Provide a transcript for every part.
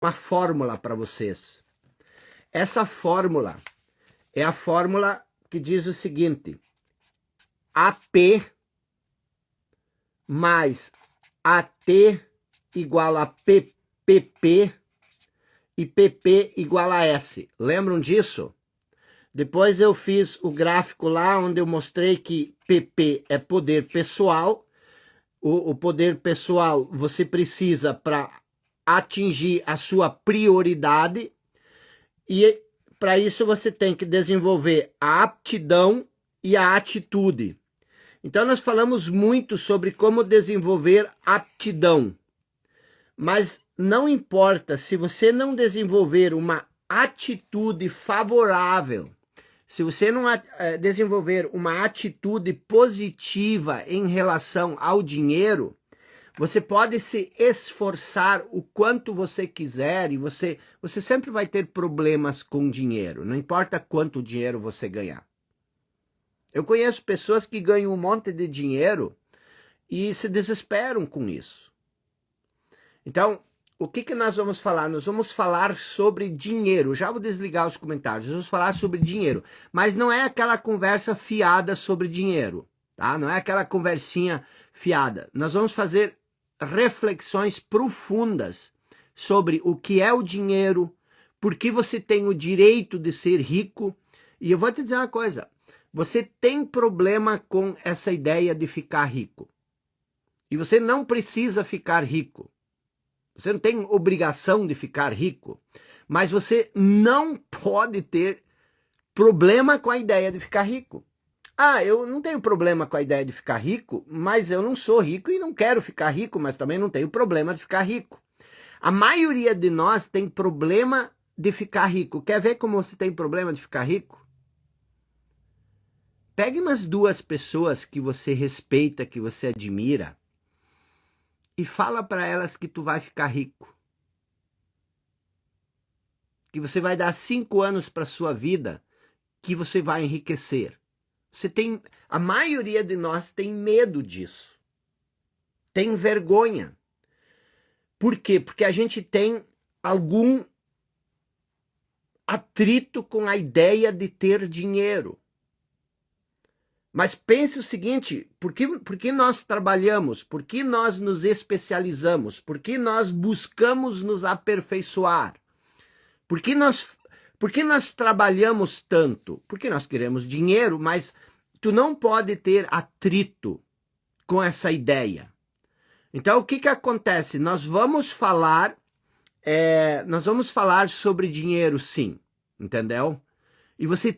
uma fórmula para vocês. Essa fórmula é a fórmula que diz o seguinte: AP mais AT igual a PPP e PP igual a S. Lembram disso? Depois eu fiz o gráfico lá onde eu mostrei que PP é poder pessoal. O poder pessoal você precisa para atingir a sua prioridade, e para isso você tem que desenvolver a aptidão e a atitude. Então nós falamos muito sobre como desenvolver aptidão, mas não importa se você não desenvolver uma atitude favorável, se você não desenvolver uma atitude positiva em relação ao dinheiro, você pode se esforçar o quanto você quiser e você sempre vai ter problemas com dinheiro, não importa quanto dinheiro você ganhar. Eu conheço pessoas que ganham um monte de dinheiro e se desesperam com isso. Então, o que nós vamos falar? Nós vamos falar sobre dinheiro. Já vou desligar os comentários. Vamos falar sobre dinheiro. Mas não é aquela conversa fiada sobre dinheiro, tá? Não é aquela conversinha fiada. Nós vamos fazer reflexões profundas sobre o que é o dinheiro, por que você tem o direito de ser rico. E eu vou te dizer uma coisa. Você tem problema com essa ideia de ficar rico. E você não precisa ficar rico. Você não tem obrigação de ficar rico, mas você não pode ter problema com a ideia de ficar rico. Ah, eu não tenho problema com a ideia de ficar rico, mas eu não sou rico e não quero ficar rico, mas também não tenho problema de ficar rico. A maioria de nós tem problema de ficar rico. Quer ver como você tem problema de ficar rico? Pegue umas duas pessoas que você respeita, que você admira, e fala para elas que tu vai ficar rico. Que você vai dar 5 anos para sua vida, que você vai enriquecer. A maioria de nós tem medo disso. Tem vergonha. Por quê? Porque a gente tem algum atrito com a ideia de ter dinheiro. Mas pense o seguinte, por que nós trabalhamos? Por que nós nos especializamos? Por que nós buscamos nos aperfeiçoar? Por que nós trabalhamos tanto? Porque nós queremos dinheiro, mas tu não pode ter atrito com essa ideia. Então, o que acontece? Nós vamos falar sobre dinheiro, sim, entendeu? E você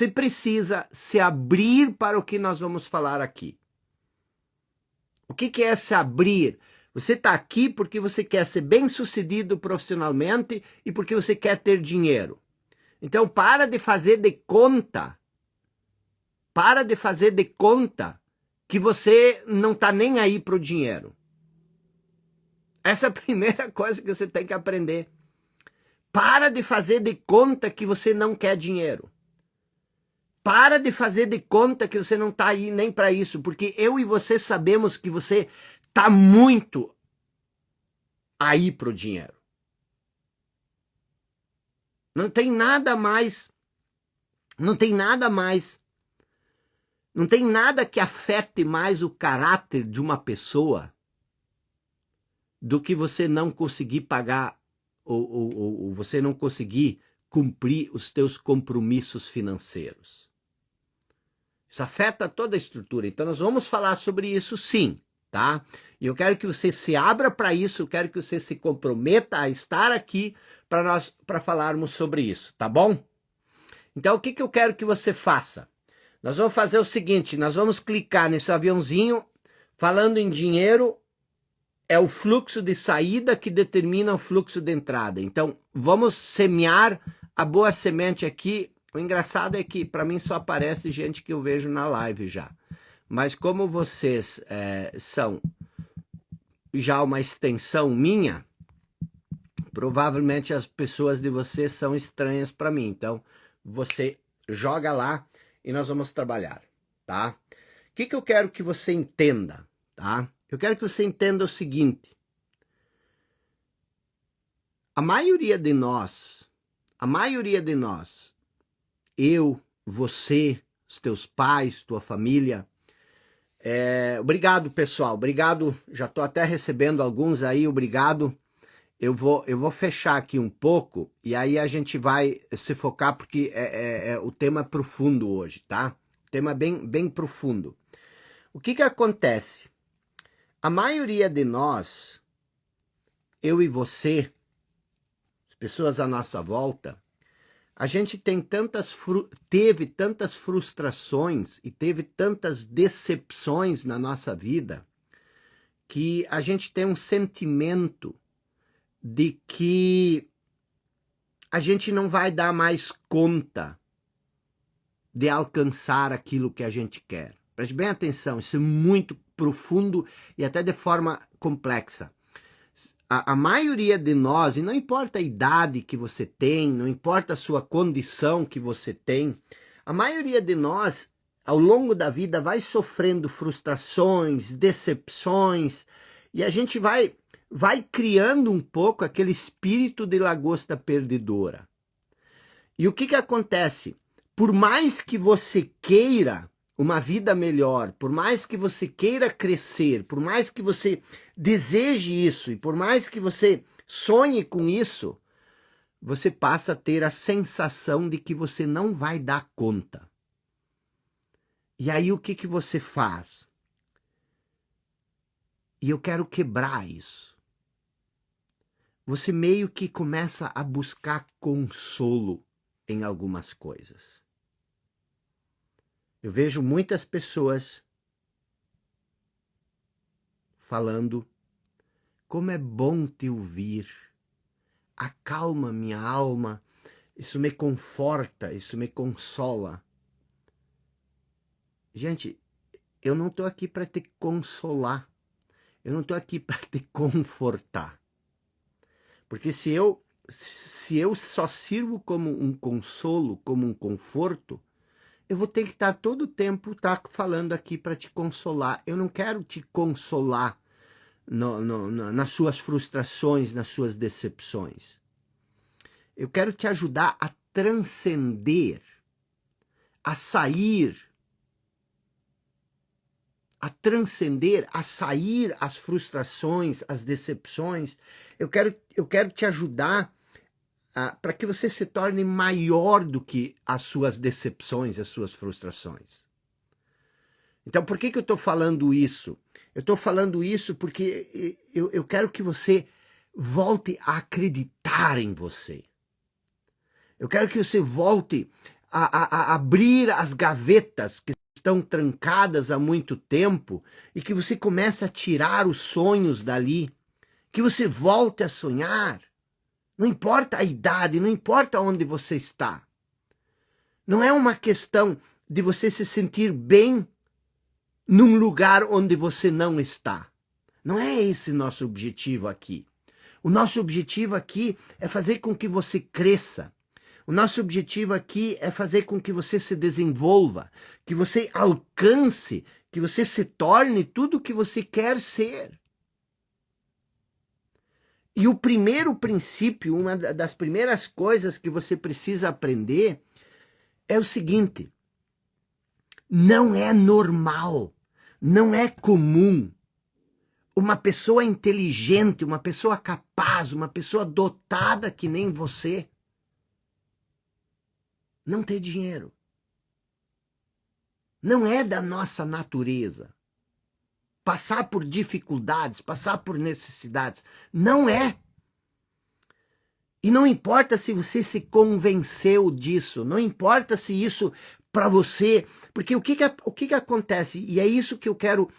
precisa se abrir para o que nós vamos falar aqui. O que é se abrir? Você está aqui porque você quer ser bem-sucedido profissionalmente e porque você quer ter dinheiro. Então, para de fazer de conta que você não está nem aí para o dinheiro. Essa é a primeira coisa que você tem que aprender. Para de fazer de conta que você não quer dinheiro. Para de fazer de conta que você não está aí nem para isso, porque eu e você sabemos que você está muito aí para o dinheiro. Não tem nada que afete mais o caráter de uma pessoa do que você não conseguir pagar ou você não conseguir cumprir os teus compromissos financeiros. Isso afeta toda a estrutura. Então nós vamos falar sobre isso, sim, tá? E eu quero que você se abra para isso, eu quero que você se comprometa a estar aqui para falarmos sobre isso, tá bom? Então o que eu quero que você faça? Nós vamos fazer o seguinte, nós vamos clicar nesse aviãozinho, falando em dinheiro, é o fluxo de saída que determina o fluxo de entrada. Então vamos semear a boa semente aqui. O engraçado é que para mim só aparece gente que eu vejo na live já. Mas como vocês são já uma extensão minha, provavelmente as pessoas de vocês são estranhas para mim. Então você joga lá e nós vamos trabalhar, tá? O que eu quero que você entenda, tá? Eu quero que você entenda o seguinte. A maioria de nós, eu, você, os teus pais, tua família, obrigado, pessoal, obrigado, já estou até recebendo alguns aí, obrigado. Eu vou fechar aqui um pouco e aí a gente vai se focar porque o tema é profundo hoje, tá? O tema é bem profundo. O que acontece? A maioria de nós, eu e você, as pessoas à nossa volta, a gente teve tantas frustrações e teve tantas decepções na nossa vida que a gente tem um sentimento de que a gente não vai dar mais conta de alcançar aquilo que a gente quer. Preste bem atenção, isso é muito profundo e até de forma complexa. A maioria de nós, e não importa a idade que você tem, não importa a sua condição que você tem, a maioria de nós, ao longo da vida, vai sofrendo frustrações, decepções, e a gente vai criando um pouco aquele espírito de lagosta perdedora. E o que acontece? Por mais que você queira uma vida melhor, por mais que você queira crescer, por mais que você deseje isso e por mais que você sonhe com isso, você passa a ter a sensação de que você não vai dar conta. E aí o que você faz? E eu quero quebrar isso. Você meio que começa a buscar consolo em algumas coisas. Eu vejo muitas pessoas falando, como é bom te ouvir, acalma minha alma, isso me conforta, isso me consola. Gente, eu não estou aqui para te consolar, eu não estou aqui para te confortar. Porque se eu só sirvo como um consolo, como um conforto, eu vou ter que estar todo o tempo falando aqui para te consolar. Eu não quero te consolar nas suas frustrações, nas suas decepções. Eu quero te ajudar a transcender, a sair as frustrações, as decepções. Eu quero te ajudar para que você se torne maior do que as suas decepções, as suas frustrações. Então, por que eu estou falando isso? Eu estou falando isso porque eu quero que você volte a acreditar em você. Eu quero que você volte a abrir as gavetas que estão trancadas há muito tempo e que você comece a tirar os sonhos dali, que você volte a sonhar. Não importa a idade, não importa onde você está. Não é uma questão de você se sentir bem num lugar onde você não está. Não é esse nosso objetivo aqui. O nosso objetivo aqui é fazer com que você cresça. O nosso objetivo aqui é fazer com que você se desenvolva, que você alcance, que você se torne tudo o que você quer ser. E o primeiro princípio, uma das primeiras coisas que você precisa aprender é o seguinte: não é normal, não é comum uma pessoa inteligente, uma pessoa capaz, uma pessoa dotada que nem você não ter dinheiro. Não é da nossa natureza. Passar por dificuldades, passar por necessidades. Não é. E não importa se você se convenceu disso, não importa se isso para você, porque o que acontece? E é isso que eu quero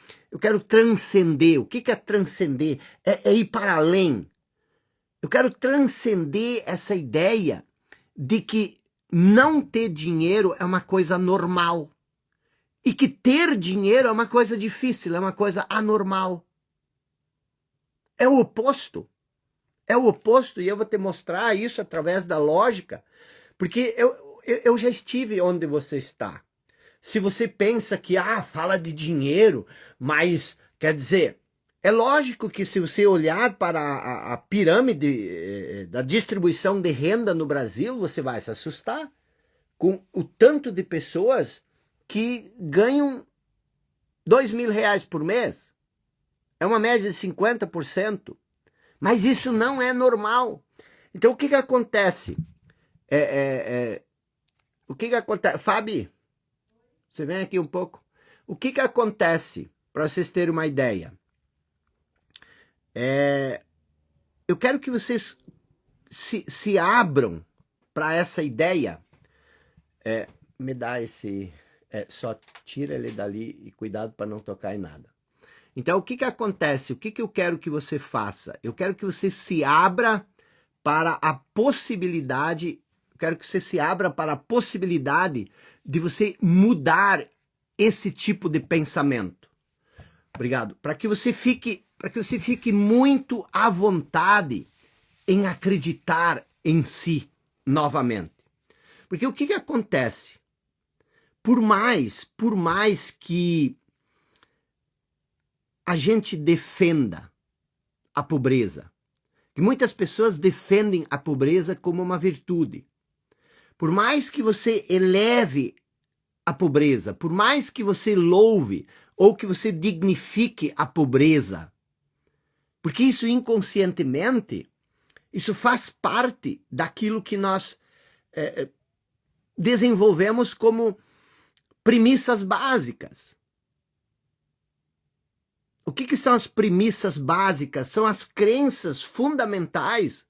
transcender. O que é transcender? É ir para além. Eu quero transcender essa ideia de que não ter dinheiro é uma coisa normal. E que ter dinheiro é uma coisa difícil, é uma coisa anormal. É o oposto. É o oposto, e eu vou te mostrar isso através da lógica, porque eu já estive onde você está. Se você pensa que, fala de dinheiro, mas, quer dizer, É lógico que se você olhar para a pirâmide da distribuição de renda no Brasil, você vai se assustar com o tanto de pessoas que ganham R$ 2.000 por mês. É uma média de 50%. Mas isso não é normal. Então, o que acontece? O que acontece? Fabi, você vem aqui um pouco. O que acontece, para vocês terem uma ideia? Eu quero que vocês se abram para essa ideia. Me dá esse... só tira ele dali e cuidado para não tocar em nada. Então, o que acontece? O que eu quero que você faça? Eu quero que você se abra para a possibilidade... quero que você se abra para a possibilidade de você mudar esse tipo de pensamento. Obrigado. Para que você fique muito à vontade em acreditar em si novamente. Porque o que acontece? Por mais que a gente defenda a pobreza, que muitas pessoas defendem a pobreza como uma virtude, por mais que você eleve a pobreza, por mais que você louve ou que você dignifique a pobreza, porque isso inconscientemente, isso faz parte daquilo que nós desenvolvemos como premissas básicas. O que são as premissas básicas? São as crenças fundamentais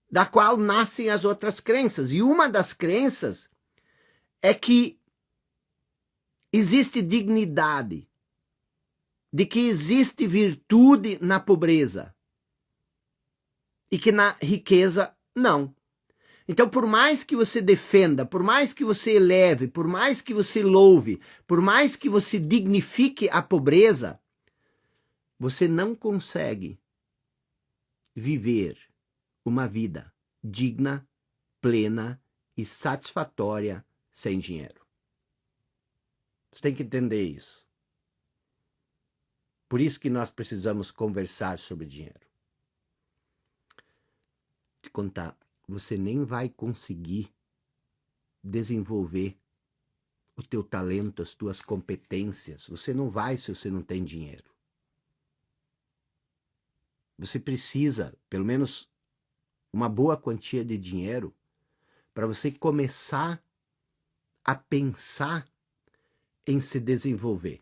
da qual nascem as outras crenças. E uma das crenças é que existe dignidade, de que existe virtude na pobreza e que na riqueza não. Então, por mais que você defenda, por mais que você eleve, por mais que você louve, por mais que você dignifique a pobreza, você não consegue viver uma vida digna, plena e satisfatória sem dinheiro. Você tem que entender isso. Por isso que nós precisamos conversar sobre dinheiro. Te contar, você nem vai conseguir desenvolver o teu talento, as tuas competências. Você não vai se você não tem dinheiro. Você precisa, pelo menos, uma boa quantia de dinheiro para você começar a pensar em se desenvolver.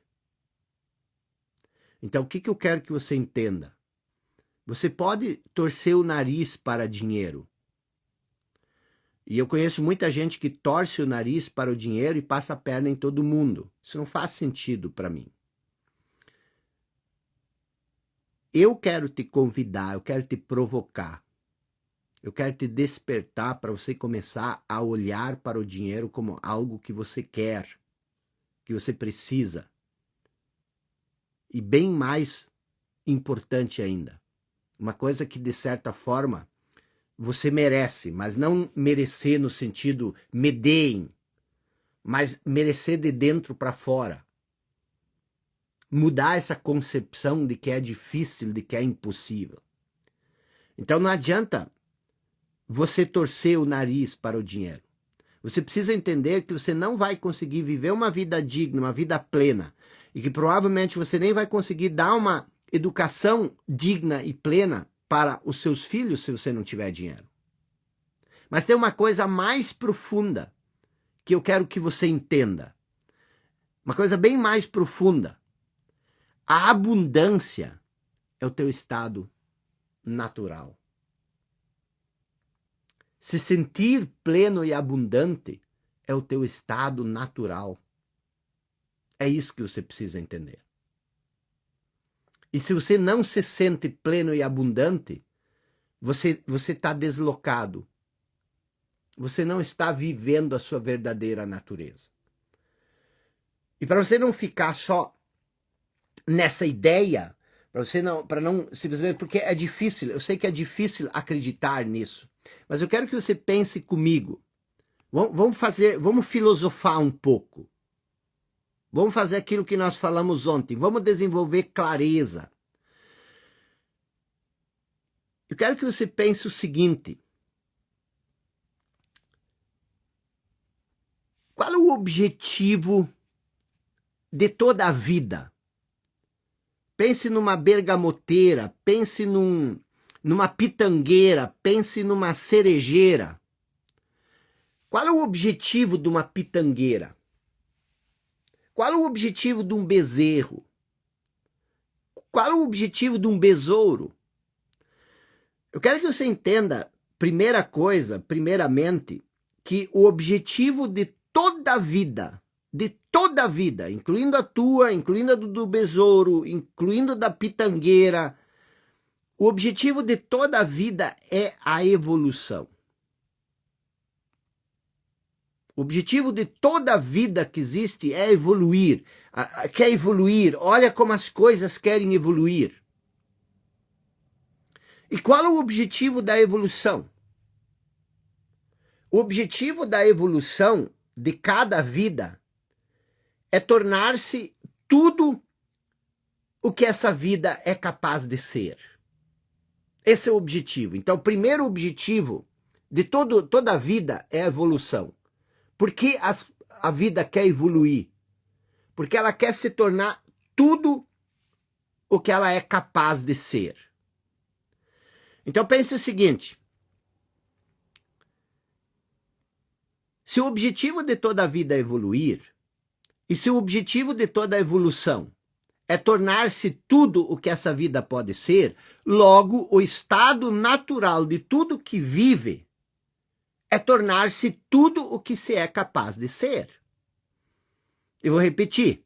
Então, o que eu quero que você entenda? Você pode torcer o nariz para dinheiro. E eu conheço muita gente que torce o nariz para o dinheiro e passa a perna em todo mundo. Isso não faz sentido para mim. Eu quero te convidar, eu quero te provocar. Eu quero te despertar para você começar a olhar para o dinheiro como algo que você quer, que você precisa. E bem mais importante ainda, uma coisa que de certa forma você merece, mas não merecer no sentido me deem, mas merecer de dentro para fora. Mudar essa concepção de que é difícil, de que é impossível. Então não adianta você torcer o nariz para o dinheiro. Você precisa entender que você não vai conseguir viver uma vida digna, uma vida plena, e que provavelmente você nem vai conseguir dar uma educação digna e plena para os seus filhos se você não tiver dinheiro. Mas tem uma coisa mais profunda que eu quero que você entenda. Uma coisa bem mais profunda. A abundância é o teu estado natural. Se sentir pleno e abundante é o teu estado natural. É isso que você precisa entender. E se você não se sente pleno e abundante, você está deslocado. Você não está vivendo a sua verdadeira natureza. E para você não ficar só nessa ideia, para não simplesmente, porque é difícil, eu sei que é difícil acreditar nisso, mas eu quero que você pense comigo. Vamos filosofar um pouco. Vamos fazer aquilo que nós falamos ontem. Vamos desenvolver clareza. Eu quero que você pense o seguinte: qual é o objetivo de toda a vida? Pense numa bergamoteira, pense numa pitangueira, pense numa cerejeira. Qual é o objetivo de uma pitangueira? Qual é o objetivo de um bezerro? Qual é o objetivo de um besouro? Eu quero que você entenda, primeiramente, que o objetivo de toda a vida, incluindo a tua, incluindo a do besouro, incluindo a da pitangueira, o objetivo de toda a vida é a evolução. O objetivo de toda a vida que existe é evoluir. Quer evoluir, olha como as coisas querem evoluir. E qual é o objetivo da evolução? O objetivo da evolução de cada vida é tornar-se tudo o que essa vida é capaz de ser. Esse é o objetivo. Então, o primeiro objetivo de toda a vida é a evolução. Por que a vida quer evoluir? Porque ela quer se tornar tudo o que ela é capaz de ser. Então pense o seguinte: se o objetivo de toda a vida é evoluir, e se o objetivo de toda a evolução é tornar-se tudo o que essa vida pode ser, logo o estado natural de tudo que vive é tornar-se tudo o que se é capaz de ser. Eu vou repetir.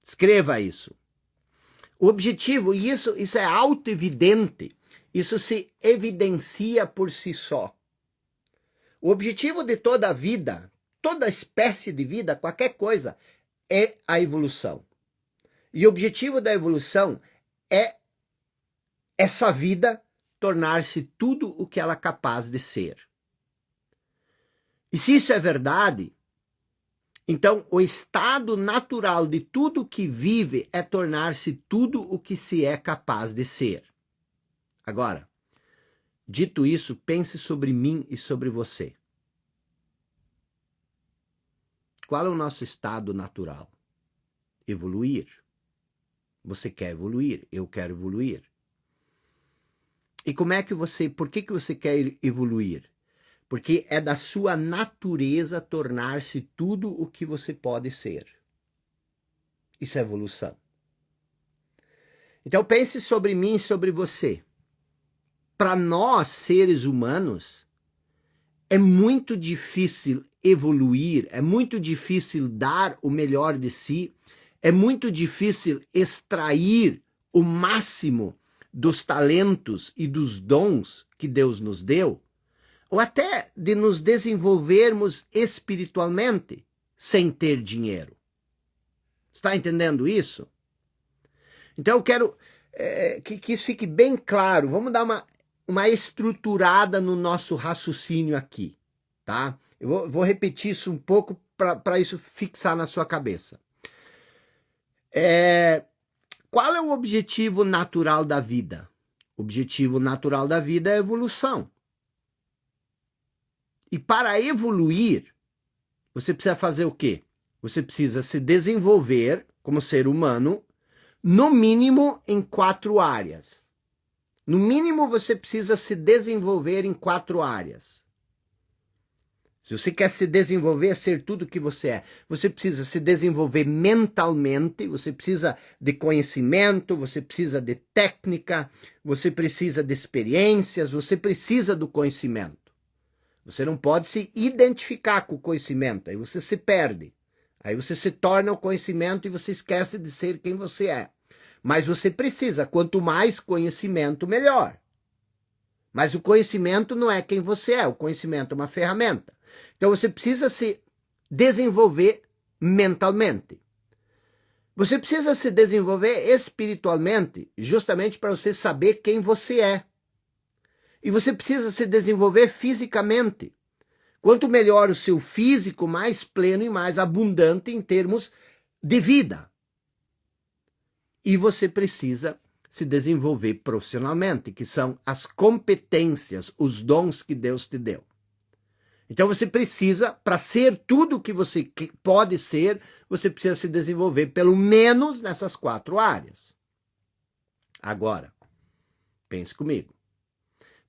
Escreva isso. O objetivo, e isso é auto-evidente, isso se evidencia por si só. O objetivo de toda a vida, toda espécie de vida, qualquer coisa, é a evolução. E o objetivo da evolução é essa vida tornar-se tudo o que ela é capaz de ser. E se isso é verdade, então o estado natural de tudo que vive é tornar-se tudo o que se é capaz de ser. Agora, dito isso, pense sobre mim e sobre você. Qual é o nosso estado natural? Evoluir. Você quer evoluir, eu quero evoluir. E por que você quer evoluir? Porque é da sua natureza tornar-se tudo o que você pode ser. Isso é evolução. Então pense sobre mim e sobre você. Para nós, seres humanos, é muito difícil evoluir, é muito difícil dar o melhor de si, é muito difícil extrair o máximo dos talentos e dos dons que Deus nos deu, ou até de nos desenvolvermos espiritualmente sem ter dinheiro. Está entendendo isso? Então eu quero que isso fique bem claro. Vamos dar uma estruturada no nosso raciocínio aqui, tá? Eu vou repetir isso um pouco para isso fixar na sua cabeça. Qual é o objetivo natural da vida? O objetivo natural da vida é a evolução. E para evoluir, você precisa fazer o quê? Você precisa se desenvolver como ser humano, no mínimo em 4 áreas. No mínimo você precisa se desenvolver em 4 áreas. Se você quer se desenvolver, ser tudo o que você é, você precisa se desenvolver mentalmente, você precisa de conhecimento, você precisa de técnica, você precisa de experiências, você precisa do conhecimento. Você não pode se identificar com o conhecimento, aí você se perde. Aí você se torna o conhecimento e você esquece de ser quem você é. Mas você precisa, quanto mais conhecimento, melhor. Mas o conhecimento não é quem você é, o conhecimento é uma ferramenta. Então você precisa se desenvolver mentalmente. Você precisa se desenvolver espiritualmente, justamente para você saber quem você é. E você precisa se desenvolver fisicamente. Quanto melhor o seu físico, mais pleno e mais abundante em termos de vida. E você precisa se desenvolver profissionalmente, que são as competências, os dons que Deus te deu. Então você precisa, para ser tudo o que você pode ser, você precisa se desenvolver pelo menos nessas 4 áreas. Agora, pense comigo.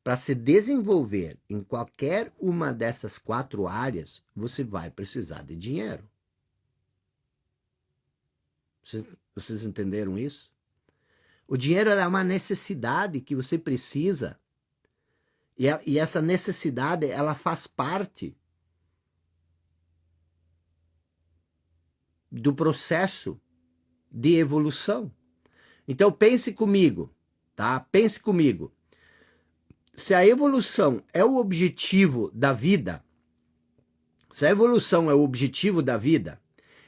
Para se desenvolver em qualquer uma dessas 4 áreas, você vai precisar de dinheiro. Vocês entenderam isso? O dinheiro é uma necessidade que você precisa. E essa necessidade, ela faz parte do processo de evolução. Então pense comigo, tá? Pense comigo. Se a evolução é o objetivo da vida, se a evolução é o objetivo da vida,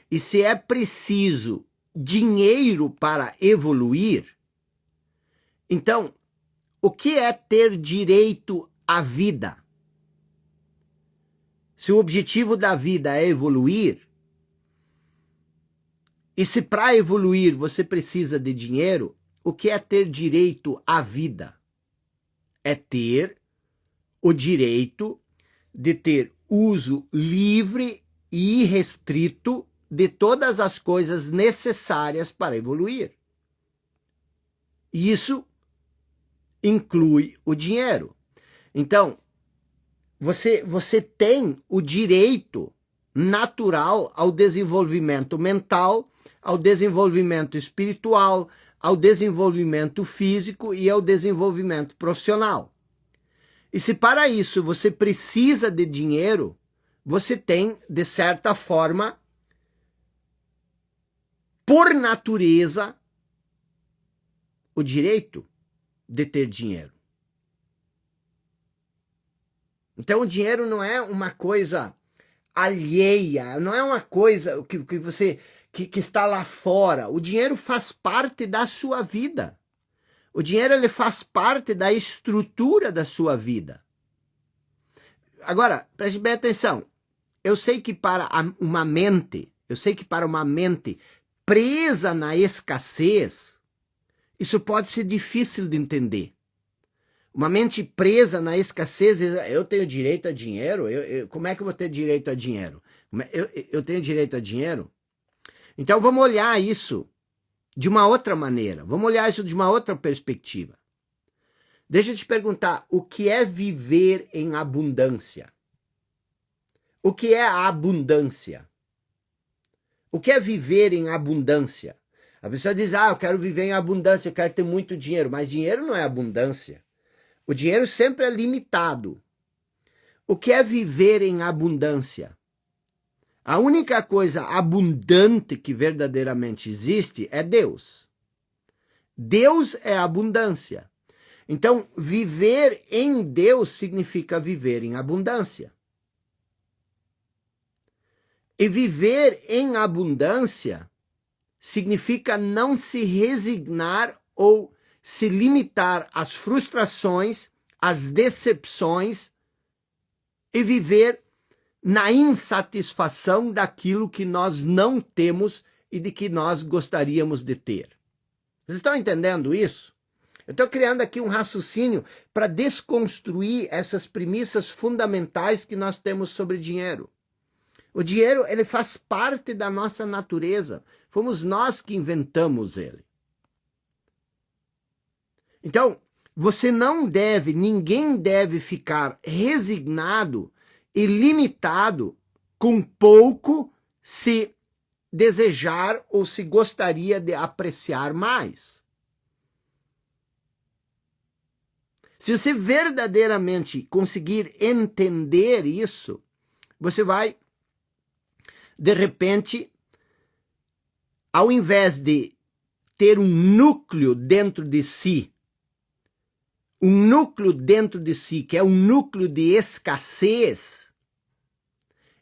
e se é preciso dinheiro para evoluir, então, o que é ter direito à vida? Se o objetivo da vida é evoluir, e se para evoluir você precisa de dinheiro, o que é ter direito à vida? É ter o direito de ter uso livre e irrestrito de todas as coisas necessárias para evoluir. Isso inclui o dinheiro. Então, você tem o direito natural ao desenvolvimento mental, ao desenvolvimento espiritual, ao desenvolvimento físico e ao desenvolvimento profissional. E se para isso você precisa de dinheiro, você tem, de certa forma, por natureza, o direito de ter dinheiro. Então o dinheiro não é uma coisa alheia, não é uma coisa que está lá fora. O dinheiro faz parte da sua vida. O dinheiro ele faz parte da estrutura da sua vida. Agora, preste bem atenção. Eu sei que para uma mente presa na escassez, isso pode ser difícil de entender. Uma mente presa na escassez, eu tenho direito a dinheiro? Como é que eu vou ter direito a dinheiro? Eu tenho direito a dinheiro? Então vamos olhar isso de uma outra maneira. Vamos olhar isso de uma outra perspectiva. Deixa eu te perguntar, o que é viver em abundância? O que é a abundância? O que é viver em abundância? A pessoa diz, eu quero viver em abundância, eu quero ter muito dinheiro. Mas dinheiro não é abundância. O dinheiro sempre é limitado. O que é viver em abundância? A única coisa abundante que verdadeiramente existe é Deus. Deus é abundância. Então, viver em Deus significa viver em abundância. E viver em abundância significa não se resignar ou se limitar às frustrações, às decepções e viver na insatisfação daquilo que nós não temos e de que nós gostaríamos de ter. Vocês estão entendendo isso? Eu estou criando aqui um raciocínio para desconstruir essas premissas fundamentais que nós temos sobre dinheiro. O dinheiro, ele faz parte da nossa natureza. Fomos nós que inventamos ele. Então, ninguém deve ficar resignado e limitado com pouco se desejar ou se gostaria de apreciar mais. Se você verdadeiramente conseguir entender isso, você vai, de repente, ao invés de ter um núcleo dentro de si que é um núcleo de escassez,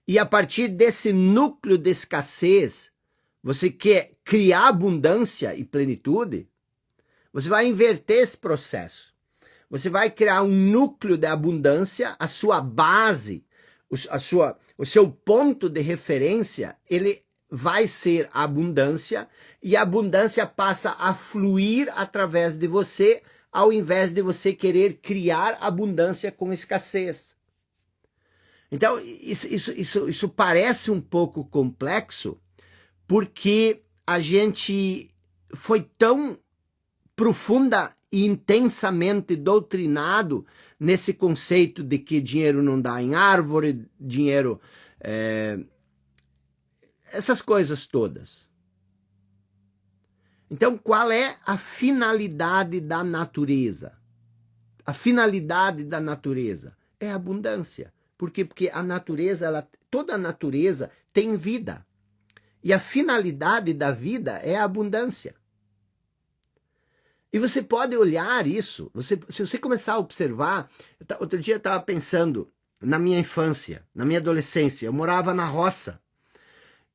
e a partir desse núcleo de escassez, você quer criar abundância e plenitude, você vai inverter esse processo. Você vai criar um núcleo de abundância, a sua base, o seu ponto de referência, ele vai ser abundância, e a abundância passa a fluir através de você, ao invés de você querer criar abundância com escassez. Então, isso parece um pouco complexo, porque a gente foi tão profunda e intensamente doutrinado nesse conceito de que dinheiro não dá em árvore, dinheiro... essas coisas todas. Então, qual é a finalidade da natureza? A finalidade da natureza é a abundância. Por quê? Porque a natureza, toda a natureza tem vida. E a finalidade da vida é a abundância. E você pode olhar isso, se você começar a observar, outro dia eu estava pensando na minha infância, na minha adolescência, eu morava na roça,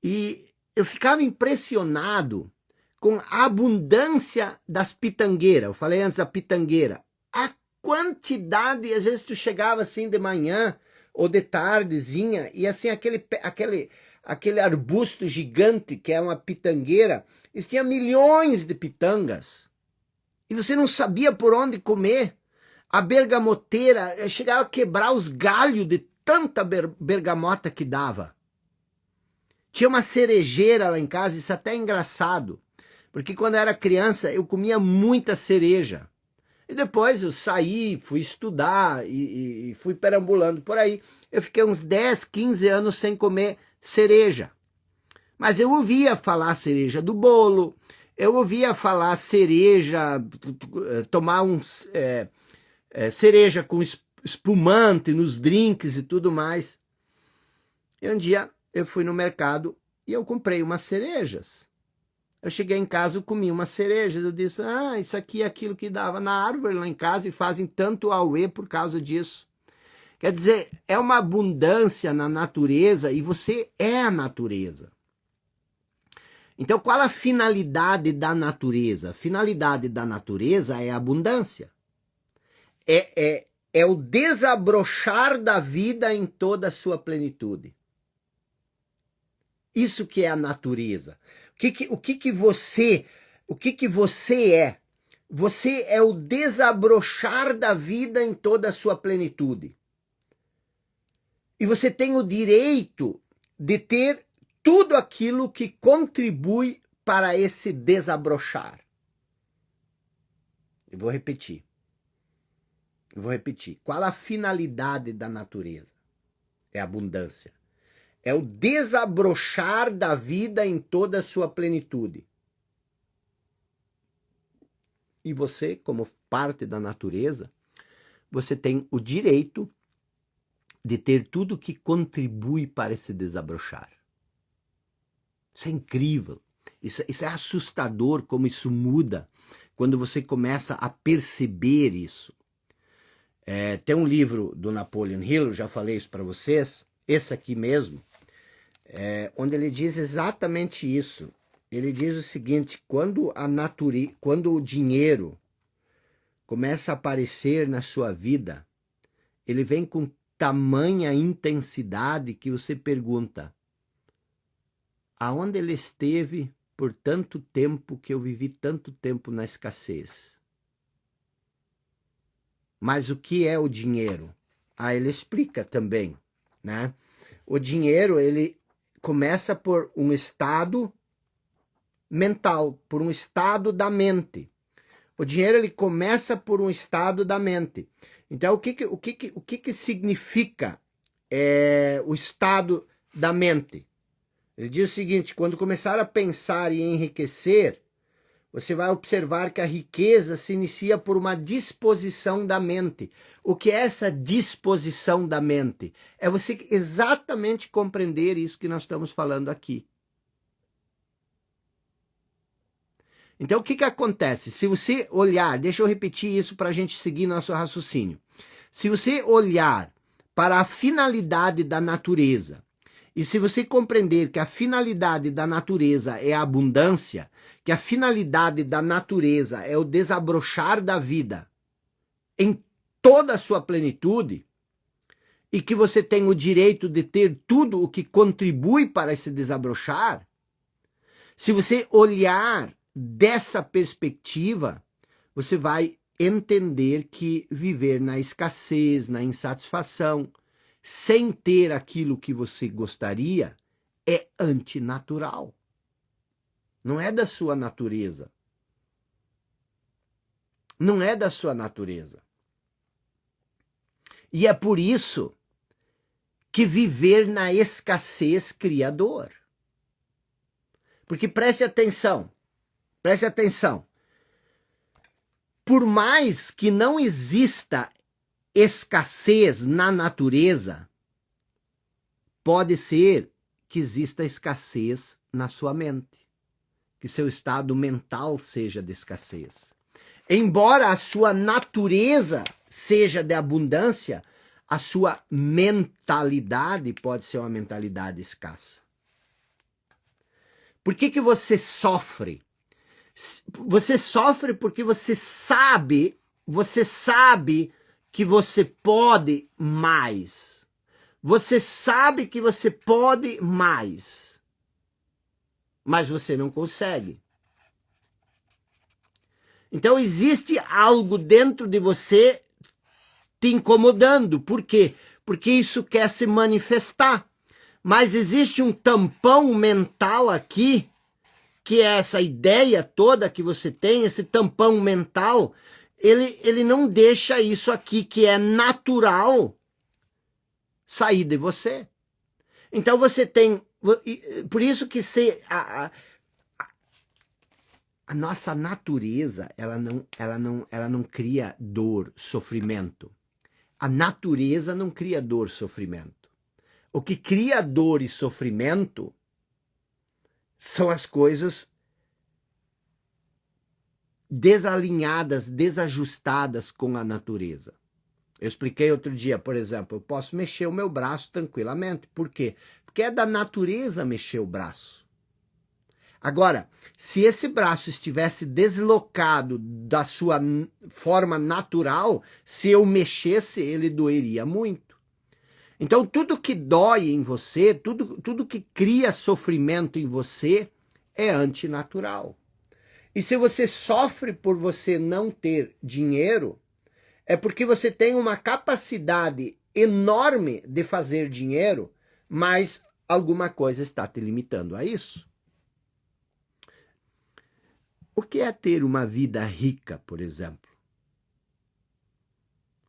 e eu ficava impressionado com a abundância das pitangueiras. Eu falei antes da pitangueira. A quantidade, às vezes tu chegava assim de manhã ou de tardezinha, e assim aquele arbusto gigante que é uma pitangueira, eles tinham milhões de pitangas. E você não sabia por onde comer. A bergamoteira chegava a quebrar os galhos de tanta bergamota que dava. Tinha uma cerejeira lá em casa, isso até é engraçado, porque quando eu era criança eu comia muita cereja. E depois eu saí, fui estudar e fui perambulando por aí. Eu fiquei uns 10, 15 anos sem comer cereja. Mas eu ouvia falar cereja do bolo, eu ouvia falar cereja, tomar cereja com espumante nos drinks e tudo mais. E um dia eu fui no mercado e eu comprei umas cerejas. Eu cheguei em casa, eu comi umas cerejas, eu disse, isso aqui é aquilo que dava na árvore lá em casa e fazem tanto auê por causa disso. Quer dizer, é uma abundância na natureza e você é a natureza. Então, qual a finalidade da natureza? A finalidade da natureza é a abundância. É o desabrochar da vida em toda a sua plenitude. Isso que é a natureza. O que você é? Você é o desabrochar da vida em toda a sua plenitude. E você tem o direito de ter tudo aquilo que contribui para esse desabrochar. Eu vou repetir. Qual a finalidade da natureza? É a abundância. É o desabrochar da vida em toda a sua plenitude. E você, como parte da natureza, você tem o direito de ter tudo que contribui para esse desabrochar. Isso é incrível. Isso é assustador como isso muda quando você começa a perceber isso. Tem um livro do Napoleon Hill, já falei isso para vocês, esse aqui mesmo, onde ele diz exatamente isso. Ele diz o seguinte, quando o dinheiro começa a aparecer na sua vida, ele vem com tamanha intensidade que você pergunta, aonde ele esteve por tanto tempo que eu vivi tanto tempo na escassez? Mas o que é o dinheiro? Ele explica também, né? O dinheiro, ele começa por um estado mental, por um estado da mente. O dinheiro, ele começa por um estado da mente. Então, o que significa o estado da mente? Ele diz o seguinte, quando começar a pensar e enriquecer, você vai observar que a riqueza se inicia por uma disposição da mente. O que é essa disposição da mente? É você exatamente compreender isso que nós estamos falando aqui. Então, o que acontece? Se você olhar, deixa eu repetir isso para a gente seguir nosso raciocínio. Se você olhar para a finalidade da natureza, e se você compreender que a finalidade da natureza é a abundância, que a finalidade da natureza é o desabrochar da vida em toda a sua plenitude, e que você tem o direito de ter tudo o que contribui para esse desabrochar, Se você olhar dessa perspectiva, você vai entender que viver na escassez, na insatisfação, sem ter aquilo que você gostaria, é antinatural. Não é da sua natureza. Não é da sua natureza. E é por isso que viver na escassez cria dor. Porque preste atenção. Por mais que não exista escassez na natureza, pode ser que exista escassez na sua mente, que seu estado mental seja de escassez. Embora a sua natureza seja de abundância, a sua mentalidade pode ser uma mentalidade escassa. Por que você sofre? Você sofre porque você sabe que você pode mais. Você sabe que você pode mais. Mas você não consegue. Então existe algo dentro de você te incomodando. Por quê? Porque isso quer se manifestar. Mas existe um tampão mental aqui, que é essa ideia toda que você tem, esse tampão mental, ele não deixa isso aqui, que é natural, sair de você. Então você tem... Por isso que a nossa natureza, ela não cria dor, sofrimento. A natureza não cria dor, sofrimento. O que cria dor e sofrimento são as coisas desalinhadas, desajustadas com a natureza. Eu expliquei outro dia, por exemplo, eu posso mexer o meu braço tranquilamente. Por quê? Porque é da natureza mexer o braço. Agora, se esse braço estivesse deslocado da sua forma natural, se eu mexesse, ele doeria muito. Então, tudo que dói em você, tudo que cria sofrimento em você, é antinatural. E se você sofre por você não ter dinheiro, é porque você tem uma capacidade enorme de fazer dinheiro, mas alguma coisa está te limitando a isso. O que é ter uma vida rica, por exemplo?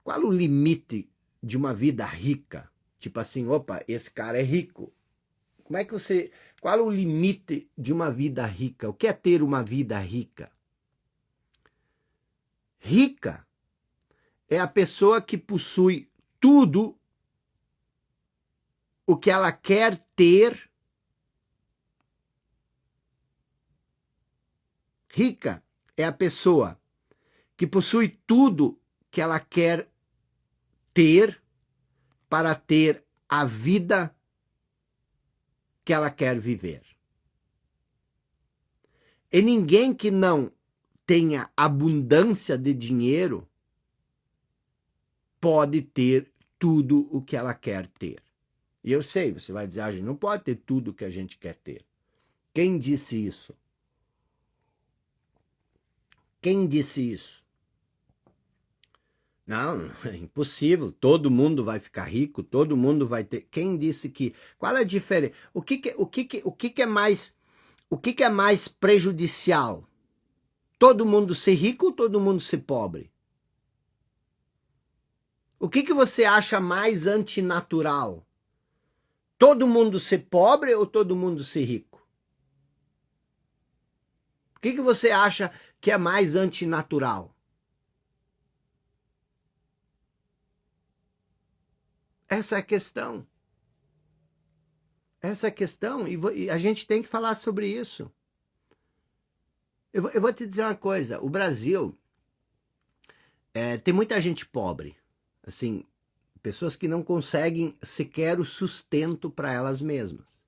Qual o limite de uma vida rica? Tipo assim, opa, esse cara é rico. Como é que você... Qual o limite de uma vida rica? O que é ter uma vida rica? Rica é a pessoa que possui tudo o que ela quer ter. Rica é a pessoa que possui tudo que ela quer ter para ter a vida que ela quer viver. E ninguém que não tenha abundância de dinheiro pode ter tudo o que ela quer ter. E eu sei, você vai dizer, a gente não pode ter tudo o que a gente quer ter. Quem disse isso? Quem disse isso? Não, é impossível. Todo mundo vai ficar rico, todo mundo vai ter. Quem disse que? Qual é a diferença? O que é mais prejudicial? Todo mundo ser rico ou todo mundo ser pobre? O que você acha mais antinatural? Todo mundo ser pobre ou todo mundo ser rico? O que você acha que é mais antinatural? Essa é a questão. Essa é a questão. E a gente tem que falar sobre isso. Eu vou te dizer uma coisa. O Brasil tem muita gente pobre. Assim, pessoas que não conseguem sequer o sustento para elas mesmas.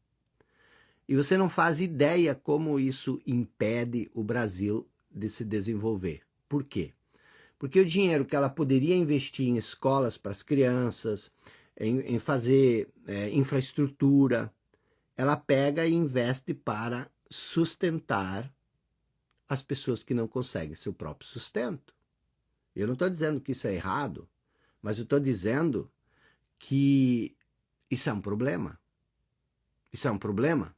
E você não faz ideia como isso impede o Brasil de se desenvolver. Por quê? Porque o dinheiro que ela poderia investir em escolas para as crianças, em fazer infraestrutura, ela pega e investe para sustentar as pessoas que não conseguem seu próprio sustento. Eu não estou dizendo que isso é errado, mas eu estou dizendo que isso é um problema. Isso é um problema.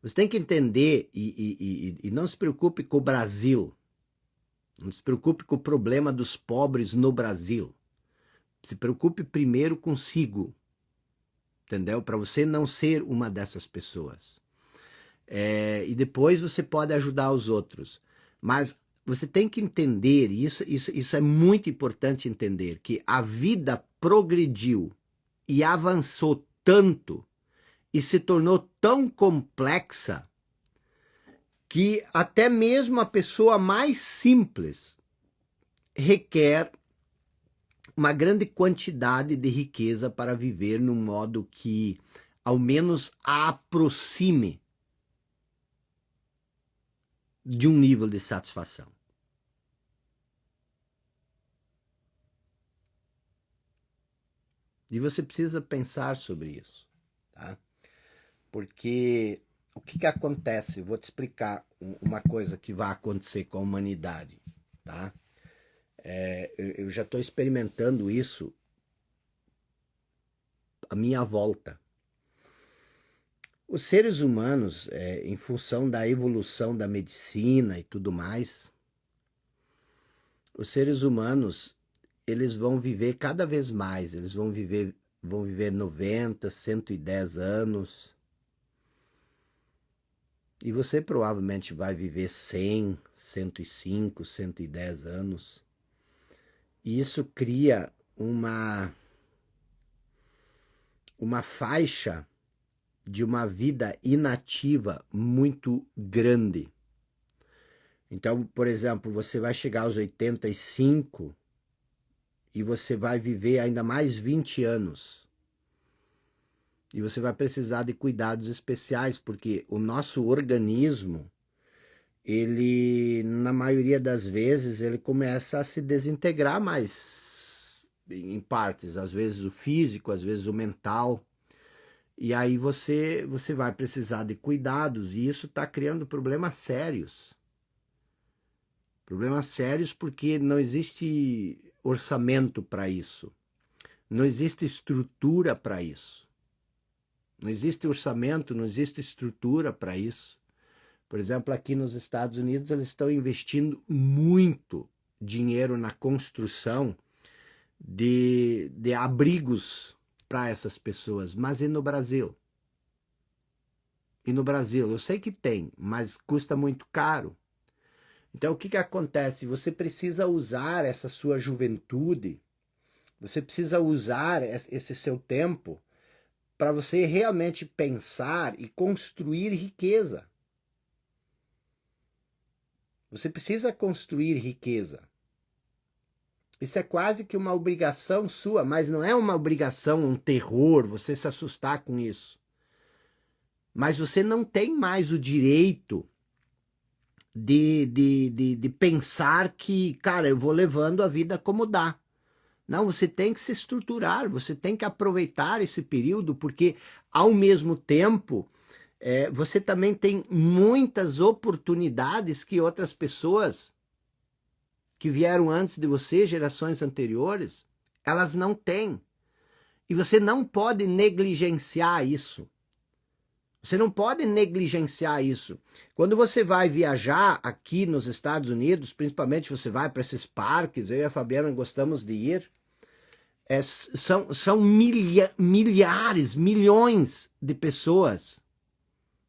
Você tem que entender e não se preocupe com o Brasil. Não se preocupe com o problema dos pobres no Brasil. Se preocupe primeiro consigo. Entendeu? Para você não ser uma dessas pessoas. E depois você pode ajudar os outros. Mas você tem que entender, e isso é muito importante entender, que a vida progrediu e avançou tanto e se tornou tão complexa que até mesmo a pessoa mais simples requer uma grande quantidade de riqueza para viver num modo que ao menos a aproxime de um nível de satisfação. E você precisa pensar sobre isso, tá? Porque o que acontece? Vou te explicar uma coisa que vai acontecer com a humanidade, tá? Eu já estou experimentando isso à minha volta. Os seres humanos, em função da evolução da medicina e tudo mais, os seres humanos, eles vão viver cada vez mais, eles vão viver 90, 110 anos. E você provavelmente vai viver 100, 105, 110 anos. E isso cria uma faixa de uma vida inativa muito grande. Então, por exemplo, você vai chegar aos 85 e você vai viver ainda mais 20 anos. E você vai precisar de cuidados especiais, porque o nosso organismo, ele, na maioria das vezes, ele começa a se desintegrar mais em partes, às vezes o físico, às vezes o mental. E aí você vai precisar de cuidados, e isso está criando problemas sérios. Problemas sérios porque não existe orçamento para isso. Não existe estrutura para isso. Não existe orçamento, não existe estrutura para isso. Por exemplo, aqui nos Estados Unidos, eles estão investindo muito dinheiro na construção de abrigos para essas pessoas. Mas e no Brasil? E no Brasil, eu sei que tem, mas custa muito caro. Então, o que acontece? Você precisa usar essa sua juventude, você precisa usar esse seu tempo para você realmente pensar e construir riqueza. Você precisa construir riqueza. Isso é quase que uma obrigação sua, mas não é uma obrigação, um terror, você se assustar com isso. Mas você não tem mais o direito de pensar que, cara, eu vou levando a vida como dá. Não, você tem que se estruturar, você tem que aproveitar esse período, porque ao mesmo tempo você também tem muitas oportunidades que outras pessoas que vieram antes de você, gerações anteriores, elas não têm. E você não pode negligenciar isso. Você não pode negligenciar isso. Quando você vai viajar aqui nos Estados Unidos, principalmente você vai para esses parques, eu e a Fabiana gostamos de ir, são milhares, milhões de pessoas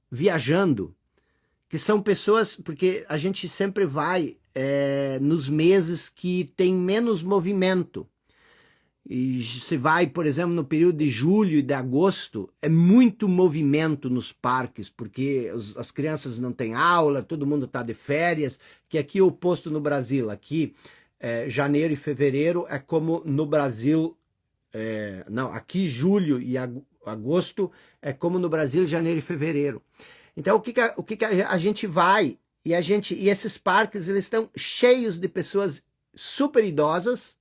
viajando, que são pessoas, porque a gente sempre vai nos meses que tem menos movimento. E se vai, por exemplo, no período de julho e de agosto, é muito movimento nos parques, porque as crianças não têm aula, todo mundo está de férias, que aqui é o oposto no Brasil. Aqui, janeiro e fevereiro é como no Brasil, não, aqui julho e agosto é como no Brasil, janeiro e fevereiro. Então, o que a gente vai, e esses parques, eles estão cheios de pessoas super idosas,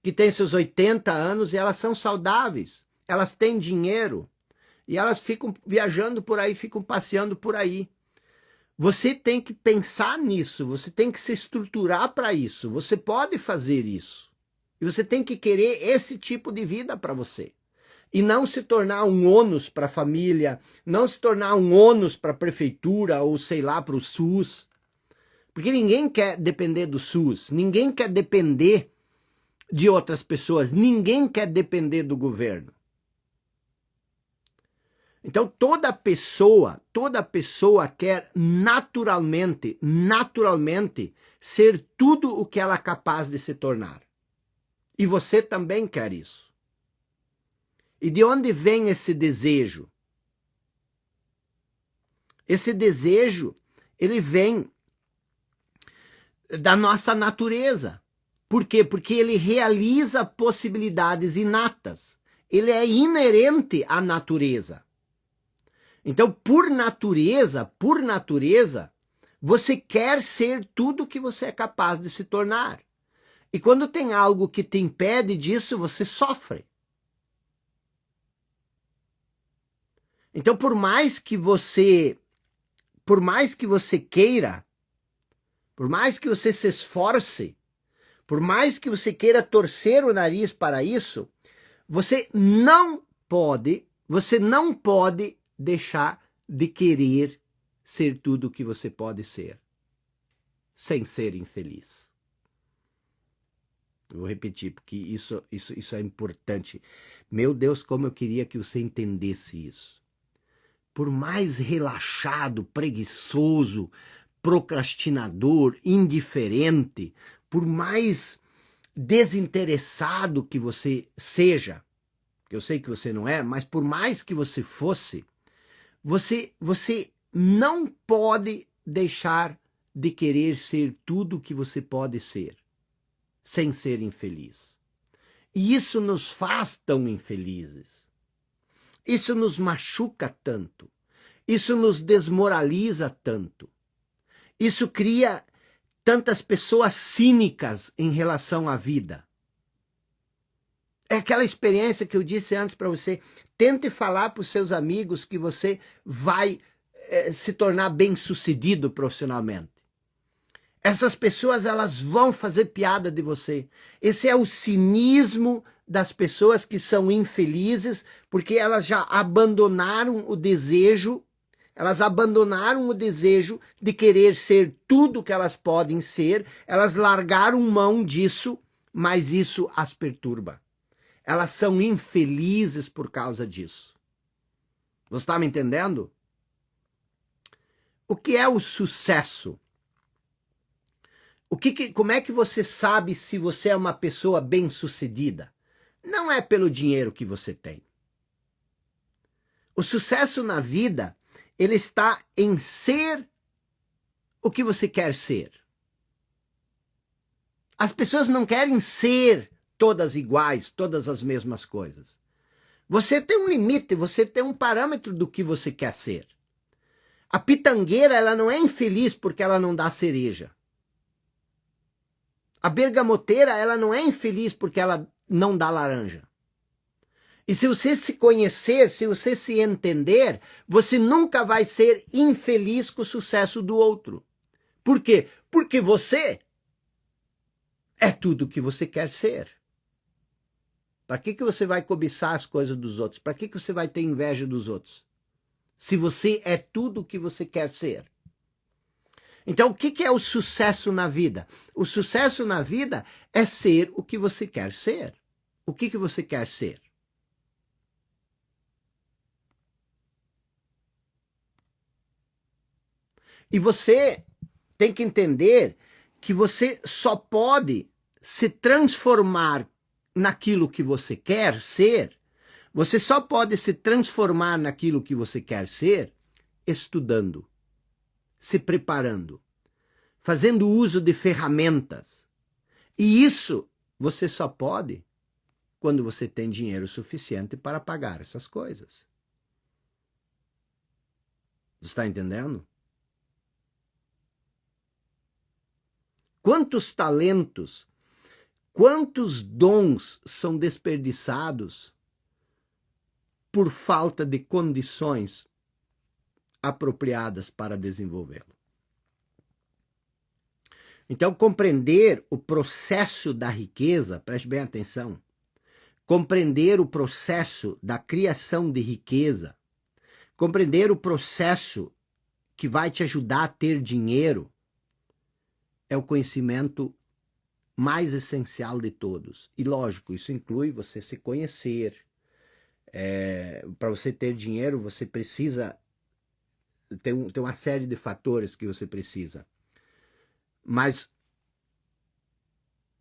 que têm seus 80 anos e elas são saudáveis, elas têm dinheiro, E elas ficam viajando por aí, ficam passeando por aí. Você tem que pensar nisso, você tem que se estruturar para isso. Você pode fazer isso. E você tem que querer esse tipo de vida para você. E não se tornar um ônus para a família, não se tornar um ônus para a prefeitura ou sei lá, para o SUS. Porque ninguém quer depender do SUS, ninguém quer depender de outras pessoas, ninguém quer depender do governo. Então toda pessoa quer naturalmente ser tudo o que ela é capaz de se tornar. E você também quer isso. E de onde vem esse desejo? Esse desejo, ele vem da nossa natureza. Por quê? Porque ele realiza possibilidades inatas. Ele é inerente à natureza. Então, por natureza, você quer ser tudo que você é capaz de se tornar. E quando tem algo que te impede disso, você sofre. Então, por mais que você queira, por mais que você se esforce, por mais que você queira torcer o nariz para isso, você não pode deixar de querer ser tudo o que você pode ser, sem ser infeliz. Eu vou repetir, porque isso é importante. Meu Deus, como eu queria que você entendesse isso. Por mais relaxado, preguiçoso, procrastinador, indiferente, por mais desinteressado que você seja, que eu sei que você não é, mas por mais que você fosse, você não pode deixar de querer ser tudo o que você pode ser, sem ser infeliz. E isso nos faz tão infelizes. Isso nos machuca tanto. Isso nos desmoraliza tanto. Isso cria tantas pessoas cínicas em relação à vida. É aquela experiência que eu disse antes para você. Tente falar para os seus amigos que você vai se tornar bem-sucedido profissionalmente. Essas pessoas, elas vão fazer piada de você. Esse é o cinismo das pessoas que são infelizes, porque elas já abandonaram o desejo, de querer ser tudo que elas podem ser, elas largaram mão disso, mas isso as perturba. Elas são infelizes por causa disso. Você está me entendendo? O que é o sucesso? Como é que você sabe se você é uma pessoa bem-sucedida? Não é pelo dinheiro que você tem. O sucesso na vida, ele está em ser o que você quer ser. As pessoas não querem ser todas iguais, todas as mesmas coisas. Você tem um limite, você tem um parâmetro do que você quer ser. A pitangueira, ela não é infeliz porque ela não dá cereja. A bergamoteira, ela não é infeliz porque ela não dá laranja. E se você se conhecer, se você se entender, você nunca vai ser infeliz com o sucesso do outro. Por quê? Porque você é tudo o que você quer ser. Para que você vai cobiçar as coisas dos outros? Para que você vai ter inveja dos outros? Se você é tudo o que você quer ser. Então, o que é o sucesso na vida? O sucesso na vida é ser o que você quer ser. O que você quer ser? E você tem que entender que você só pode se transformar naquilo que você quer ser, você só pode se transformar naquilo que você quer ser estudando, se preparando, fazendo uso de ferramentas. E isso você só pode quando você tem dinheiro suficiente para pagar essas coisas. Você está entendendo? Quantos talentos, quantos dons são desperdiçados por falta de condições apropriadas para desenvolvê-lo. Então, compreender o processo da riqueza, preste bem atenção, compreender o processo da criação de riqueza, compreender o processo que vai te ajudar a ter dinheiro, é o conhecimento mais essencial de todos. E lógico, isso inclui você se conhecer. Para você ter dinheiro, você precisa ter uma série de fatores que você precisa. Mas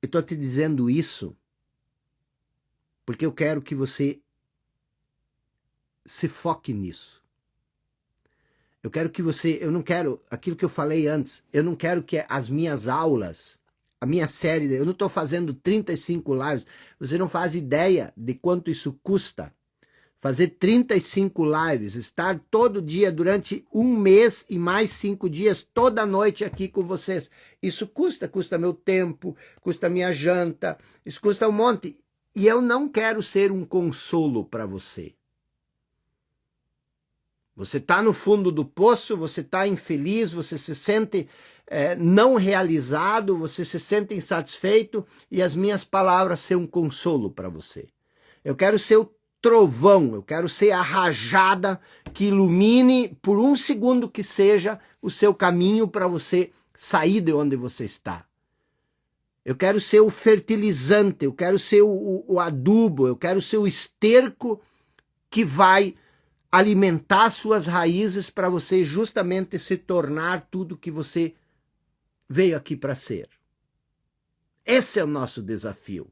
eu estou te dizendo isso porque eu quero que você se foque nisso. Eu quero que você, eu não quero, aquilo que eu falei antes, eu não quero que as minhas aulas, a minha série, eu não estou fazendo 35 lives, você não faz ideia de quanto isso custa. Fazer 35 lives, estar todo dia durante um mês e mais 5 dias, toda noite aqui com vocês. Isso custa meu tempo, custa minha janta, isso custa um monte. E eu não quero ser um consolo para você. Você está no fundo do poço, você está infeliz, você se sente não realizado, você se sente insatisfeito e as minhas palavras ser um consolo para você. Eu quero ser o trovão, eu quero ser a rajada que ilumine por um segundo que seja o seu caminho para você sair de onde você está. Eu quero ser o fertilizante, eu quero ser o adubo, eu quero ser o esterco que vai alimentar suas raízes para você justamente se tornar tudo que você veio aqui para ser. Esse é o nosso desafio.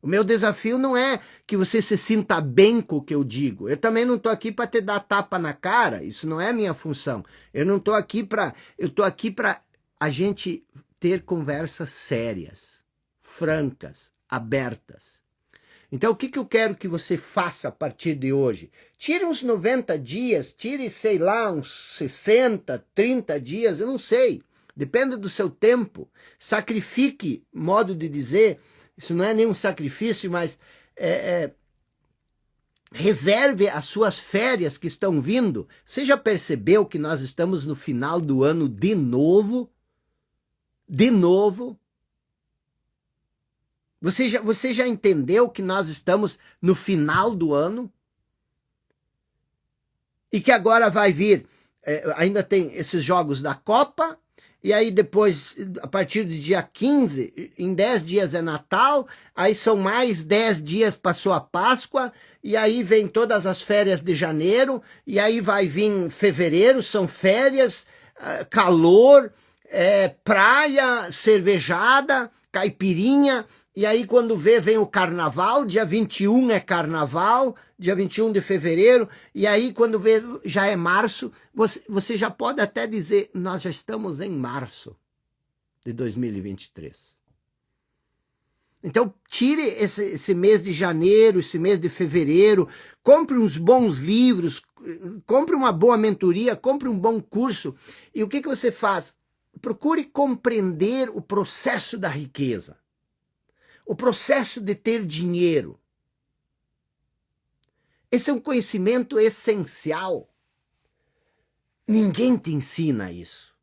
O meu desafio não é que você se sinta bem com o que eu digo. Eu também não estou aqui para te dar tapa na cara. Isso não é a minha função. Eu não estou aqui para... Eu estou aqui para a gente ter conversas sérias, francas, abertas. Então, o que eu quero que você faça a partir de hoje? Tire uns 90 dias, tire, sei lá, uns 60, 30 dias, eu não sei. Depende do seu tempo. Sacrifique, modo de dizer... Isso não é nenhum sacrifício, mas reserve as suas férias que estão vindo. Você já percebeu que nós estamos no final do ano de novo? De novo? Você já entendeu que nós estamos no final do ano? E que agora vai vir, ainda tem esses jogos da Copa, e aí depois, a partir do dia 15, em 10 dias é Natal, aí são mais 10 dias, passou a Páscoa, e aí vem todas as férias de janeiro, e aí vai vir fevereiro, são férias, calor, praia, cervejada, caipirinha, e aí quando vem o carnaval, dia 21 é carnaval, dia 21 de fevereiro, e aí quando vê já é março, você já pode até dizer, nós já estamos em março de 2023. Então tire esse mês de janeiro, esse mês de fevereiro, compre uns bons livros, compre uma boa mentoria, compre um bom curso, e o que você faz? Procure compreender o processo da riqueza. O processo de ter dinheiro. Esse é um conhecimento essencial. Ninguém te ensina isso.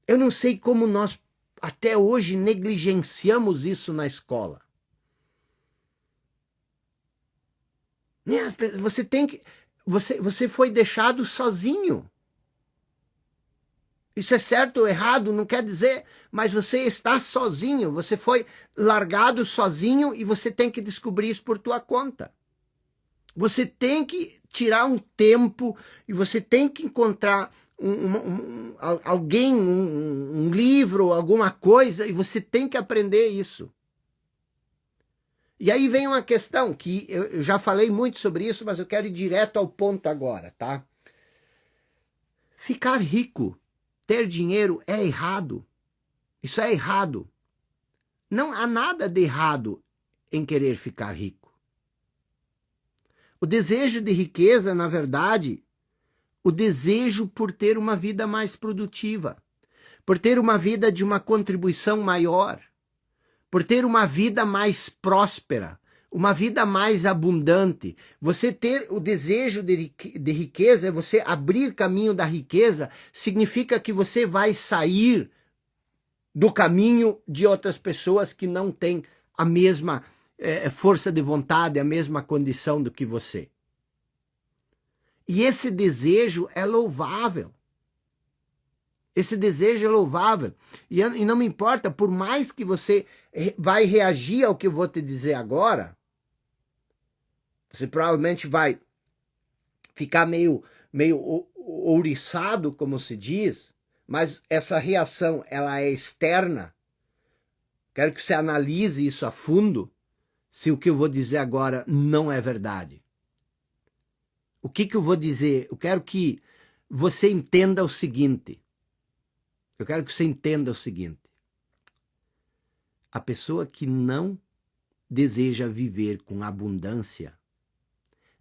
Eu não sei como nós até hoje negligenciamos isso na escola. Você tem que... Você foi deixado sozinho. Isso é certo ou errado, não quer dizer, mas você está sozinho, você foi largado sozinho e você tem que descobrir isso por tua conta. Você tem que tirar um tempo e você tem que encontrar alguém, um livro, alguma coisa, e você tem que aprender isso. E aí vem uma questão que eu já falei muito sobre isso, mas eu quero ir direto ao ponto agora, tá? Ficar rico. Ter dinheiro é errado. Isso é errado. Não há nada de errado em querer ficar rico. O desejo de riqueza, na verdade, o desejo por ter uma vida mais produtiva, por ter uma vida de uma contribuição maior, por ter uma vida mais próspera, uma vida mais abundante. Você ter o desejo de riqueza, é você abrir caminho da riqueza, significa que você vai sair do caminho de outras pessoas que não têm a mesma força de vontade, a mesma condição do que você. E esse desejo é louvável. Esse desejo é louvável. E não me importa, por mais que você vai reagir ao que eu vou te dizer agora, você provavelmente vai ficar meio ouriçado, como se diz, mas essa reação, ela é externa. Quero que você analise isso a fundo, se o que eu vou dizer agora não é verdade. O que eu vou dizer? Eu quero que você entenda o seguinte. Eu quero que você entenda o seguinte. A pessoa que não deseja viver com abundância,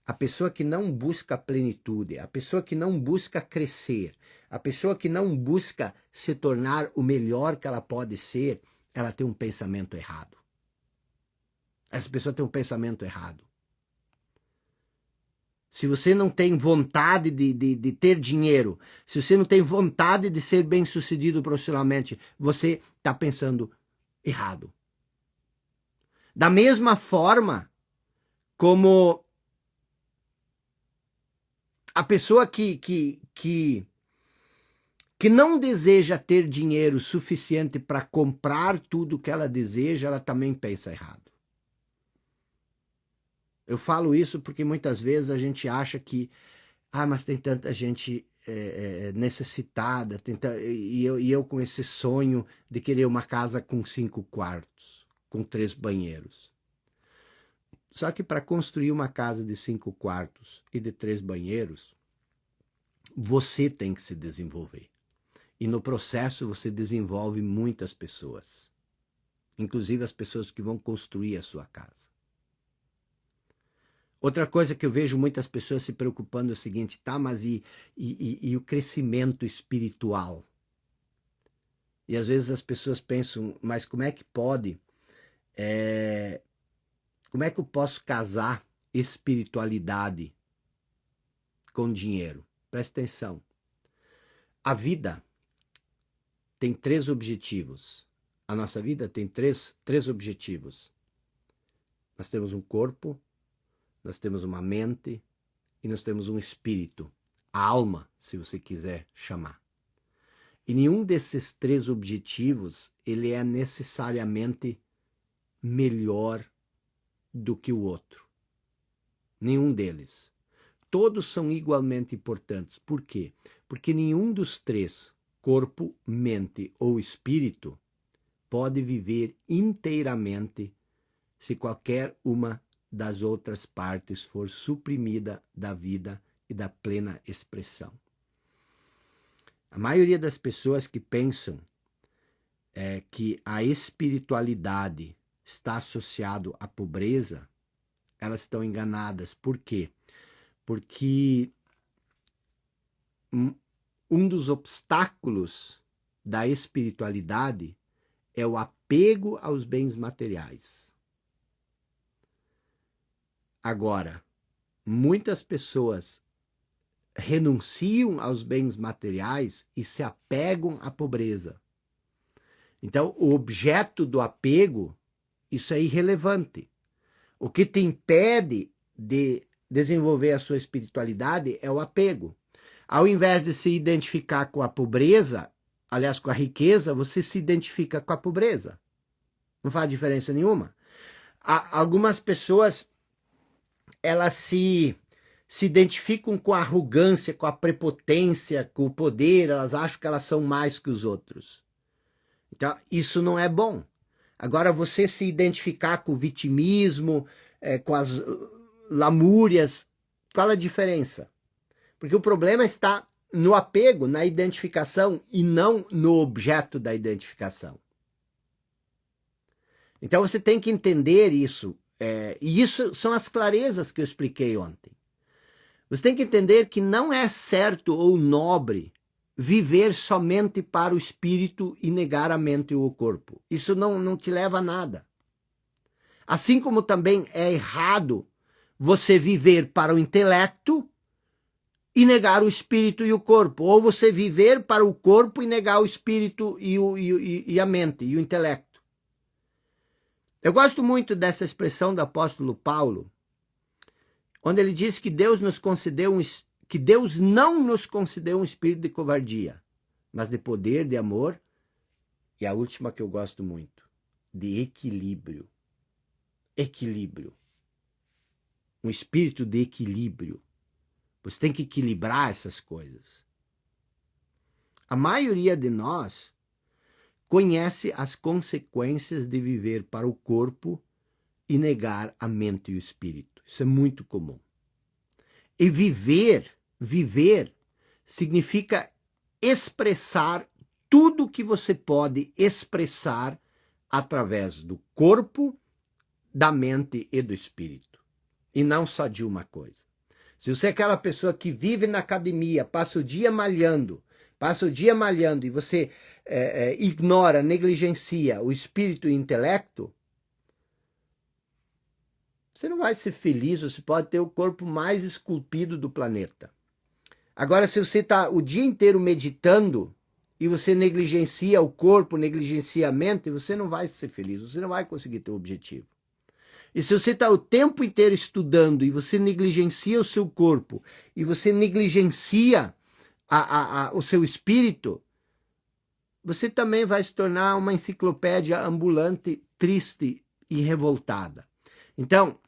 a pessoa que não busca plenitude, a pessoa que não busca crescer, a pessoa que não busca se tornar o melhor que ela pode ser, ela tem um pensamento errado. Essa pessoa tem um pensamento errado. Se você não tem vontade de ter dinheiro, se você não tem vontade de ser bem-sucedido profissionalmente, você está pensando errado. Da mesma forma como a pessoa que não deseja ter dinheiro suficiente para comprar tudo que ela deseja, ela também pensa errado. Eu falo isso porque muitas vezes a gente acha que mas tem tanta gente necessitada, e eu com esse sonho de querer uma casa com 5 quartos, com 3 banheiros. Só que para construir uma casa de 5 quartos e de 3 banheiros, você tem que se desenvolver. E no processo você desenvolve muitas pessoas, inclusive as pessoas que vão construir a sua casa. Outra coisa que eu vejo muitas pessoas se preocupando é o seguinte, mas e o crescimento espiritual? E às vezes as pessoas pensam, mas como é que pode? Como é que eu posso casar espiritualidade com dinheiro? Presta atenção. A vida tem 3 objetivos. A nossa vida tem três objetivos. Nós temos um corpo, nós temos uma mente e nós temos um espírito, a alma, se você quiser chamar. E nenhum desses 3 objetivos, ele é necessariamente melhor do que o outro. Nenhum deles. Todos são igualmente importantes. Por quê? Porque nenhum dos 3, corpo, mente ou espírito, pode viver inteiramente se qualquer uma das outras partes for suprimida da vida e da plena expressão. A maioria das pessoas que pensam que a espiritualidade está associado à pobreza, elas estão enganadas. Por quê? Porque um dos obstáculos da espiritualidade é o apego aos bens materiais. Agora, muitas pessoas renunciam aos bens materiais e se apegam à pobreza. Então, o objeto do apego, isso é irrelevante. O que te impede de desenvolver a sua espiritualidade é o apego. Ao invés de se identificar com a pobreza, aliás, com a riqueza, você se identifica com a pobreza. Não faz diferença nenhuma. Algumas pessoas, elas se identificam com a arrogância, com a prepotência, com o poder, elas acham que elas são mais que os outros. Então, isso não é bom. Agora, você se identificar com o vitimismo, com as lamúrias, qual a diferença? Porque o problema está no apego, na identificação, e não no objeto da identificação. Então, você tem que entender isso. E isso são as clarezas que eu expliquei ontem. Você tem que entender que não é certo ou nobre viver somente para o espírito e negar a mente ou o corpo. Isso não te leva a nada. Assim como também é errado você viver para o intelecto e negar o espírito e o corpo, ou você viver para o corpo e negar o espírito e a mente, e o intelecto. Eu gosto muito dessa expressão do apóstolo Paulo, onde ele diz que Deus não nos concedeu um espírito de covardia, mas de poder, de amor, e a última que eu gosto muito, de equilíbrio. Equilíbrio. Um espírito de equilíbrio. Você tem que equilibrar essas coisas. A maioria de nós conhece as consequências de viver para o corpo e negar a mente e o espírito. Isso é muito comum. E viver significa expressar tudo que você pode expressar através do corpo, da mente e do espírito. E não só de uma coisa. Se você é aquela pessoa que vive na academia, passa o dia malhando e você ignora, negligencia o espírito e o intelecto, você não vai ser feliz, você pode ter o corpo mais esculpido do planeta. Agora, se você está o dia inteiro meditando e você negligencia o corpo, negligencia a mente, você não vai ser feliz, você não vai conseguir ter o objetivo. E se você está o tempo inteiro estudando e você negligencia o seu corpo e você negligencia o seu espírito, você também vai se tornar uma enciclopédia ambulante, triste e revoltada. Então,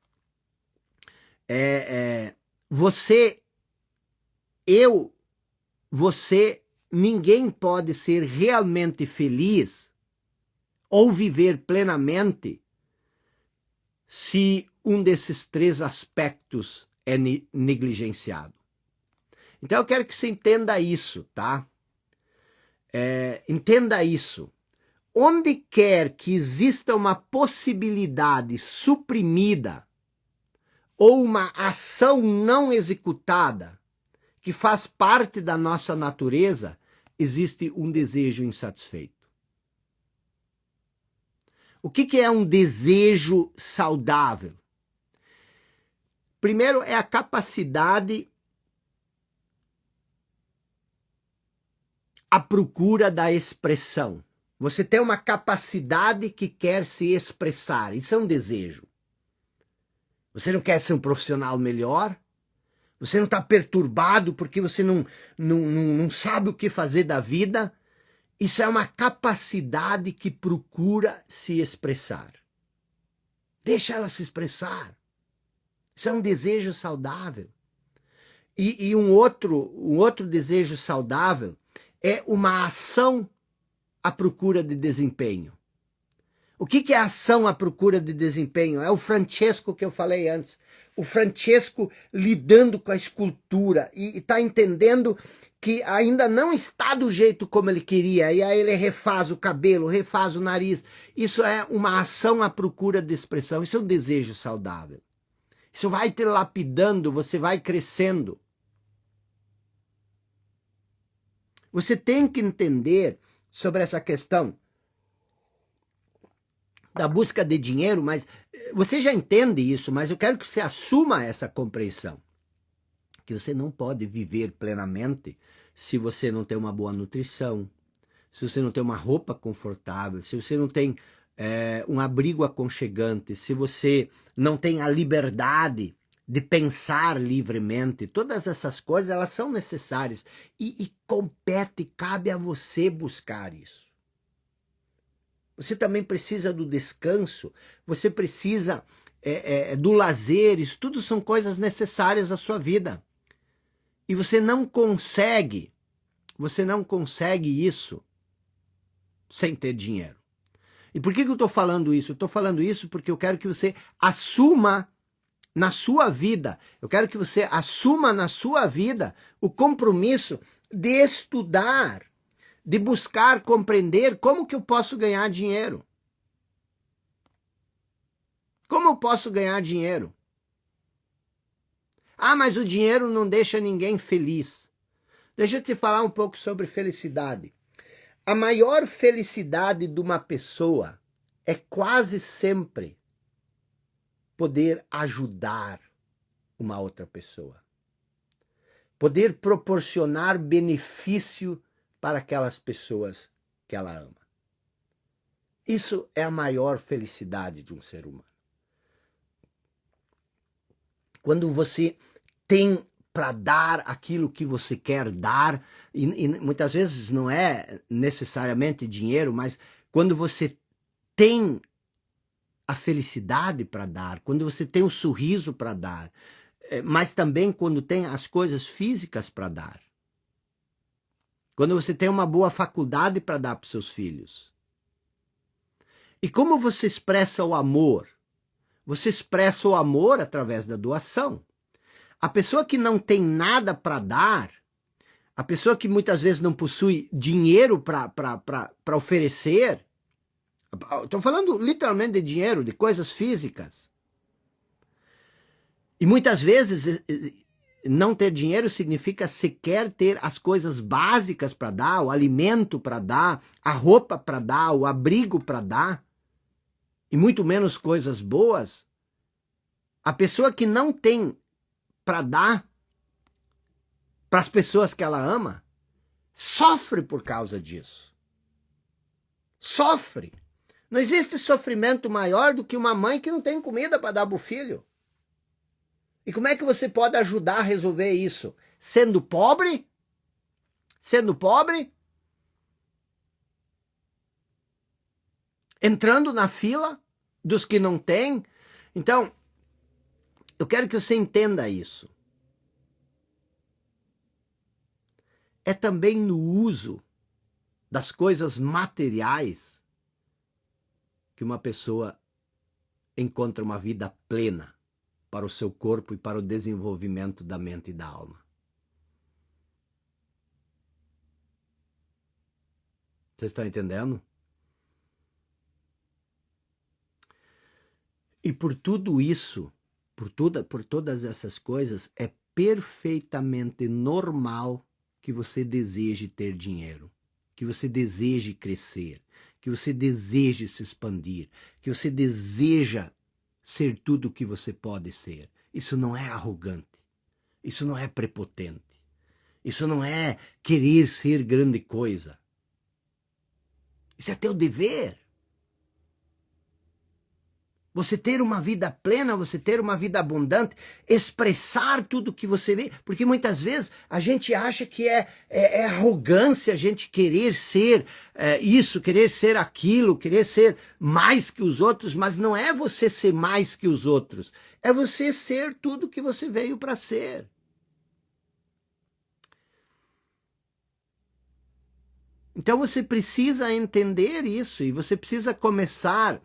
ninguém pode ser realmente feliz ou viver plenamente se um desses três aspectos é negligenciado. Então eu quero que você entenda isso, tá? Entenda isso. Onde quer que exista uma possibilidade suprimida ou uma ação não executada que faz parte da nossa natureza, existe um desejo insatisfeito. O que é um desejo saudável? Primeiro é a capacidade à procura da expressão. Você tem uma capacidade que quer se expressar. Isso é um desejo. Você não quer ser um profissional melhor? Você não está perturbado porque você não sabe o que fazer da vida? Isso é uma capacidade que procura se expressar. Deixa ela se expressar. Isso é um desejo saudável. E um outro desejo saudável é uma ação à procura de desempenho. O que é ação à procura de desempenho? É o Francesco que eu falei antes. O Francesco lidando com a escultura e está entendendo que ainda não está do jeito como ele queria. E aí ele refaz o cabelo, refaz o nariz. Isso é uma ação à procura de expressão. Isso é um desejo saudável. Isso vai te lapidando, você vai crescendo. Você tem que entender sobre essa questão da busca de dinheiro, mas você já entende isso, mas eu quero que você assuma essa compreensão. Que você não pode viver plenamente se você não tem uma boa nutrição, se você não tem uma roupa confortável, se você não tem um abrigo aconchegante, se você não tem a liberdade de pensar livremente. Todas essas coisas, elas são necessárias e cabe a você buscar isso. Você também precisa do descanso, você precisa do lazer, isso tudo são coisas necessárias à sua vida. E você não consegue isso sem ter dinheiro. E por que eu estou falando isso? Eu estou falando isso porque eu quero que você assuma na sua vida, o compromisso de estudar, de buscar compreender como que eu posso ganhar dinheiro. Como eu posso ganhar dinheiro? Ah, mas o dinheiro não deixa ninguém feliz. Deixa eu te falar um pouco sobre felicidade. A maior felicidade de uma pessoa é quase sempre poder ajudar uma outra pessoa. Poder proporcionar benefício para aquelas pessoas que ela ama. Isso é a maior felicidade de um ser humano. Quando você tem para dar aquilo que você quer dar, e muitas vezes não é necessariamente dinheiro, mas quando você tem a felicidade para dar, quando você tem o sorriso para dar, mas também quando tem as coisas físicas para dar. Quando você tem uma boa faculdade para dar para os seus filhos. E como você expressa o amor? Você expressa o amor através da doação. A pessoa que não tem nada para dar, a pessoa que muitas vezes não possui dinheiro para oferecer, estou falando literalmente de dinheiro, de coisas físicas. E muitas vezes não ter dinheiro significa sequer ter as coisas básicas para dar, o alimento para dar, a roupa para dar, o abrigo para dar, e muito menos coisas boas. A pessoa que não tem para dar para as pessoas que ela ama, sofre por causa disso. Sofre. Não existe sofrimento maior do que uma mãe que não tem comida para dar para o filho. E como é que você pode ajudar a resolver isso? Sendo pobre? Sendo pobre? Entrando na fila dos que não têm? Então, eu quero que você entenda isso. É também no uso das coisas materiais que uma pessoa encontra uma vida plena para o seu corpo e para o desenvolvimento da mente e da alma. Vocês estão entendendo? E por tudo isso, por todas essas coisas, é perfeitamente normal que você deseje ter dinheiro, que você deseje crescer, que você deseje se expandir, que você deseja ser tudo o que você pode ser. Isso não é arrogante, isso não é prepotente, isso não é querer ser grande coisa. Isso é teu dever. Você ter uma vida plena, você ter uma vida abundante, expressar tudo que você vê, porque muitas vezes a gente acha que é arrogância a gente querer ser isso, querer ser aquilo, querer ser mais que os outros, mas não é você ser mais que os outros, é você ser tudo que você veio para ser. Então você precisa entender isso e você precisa começar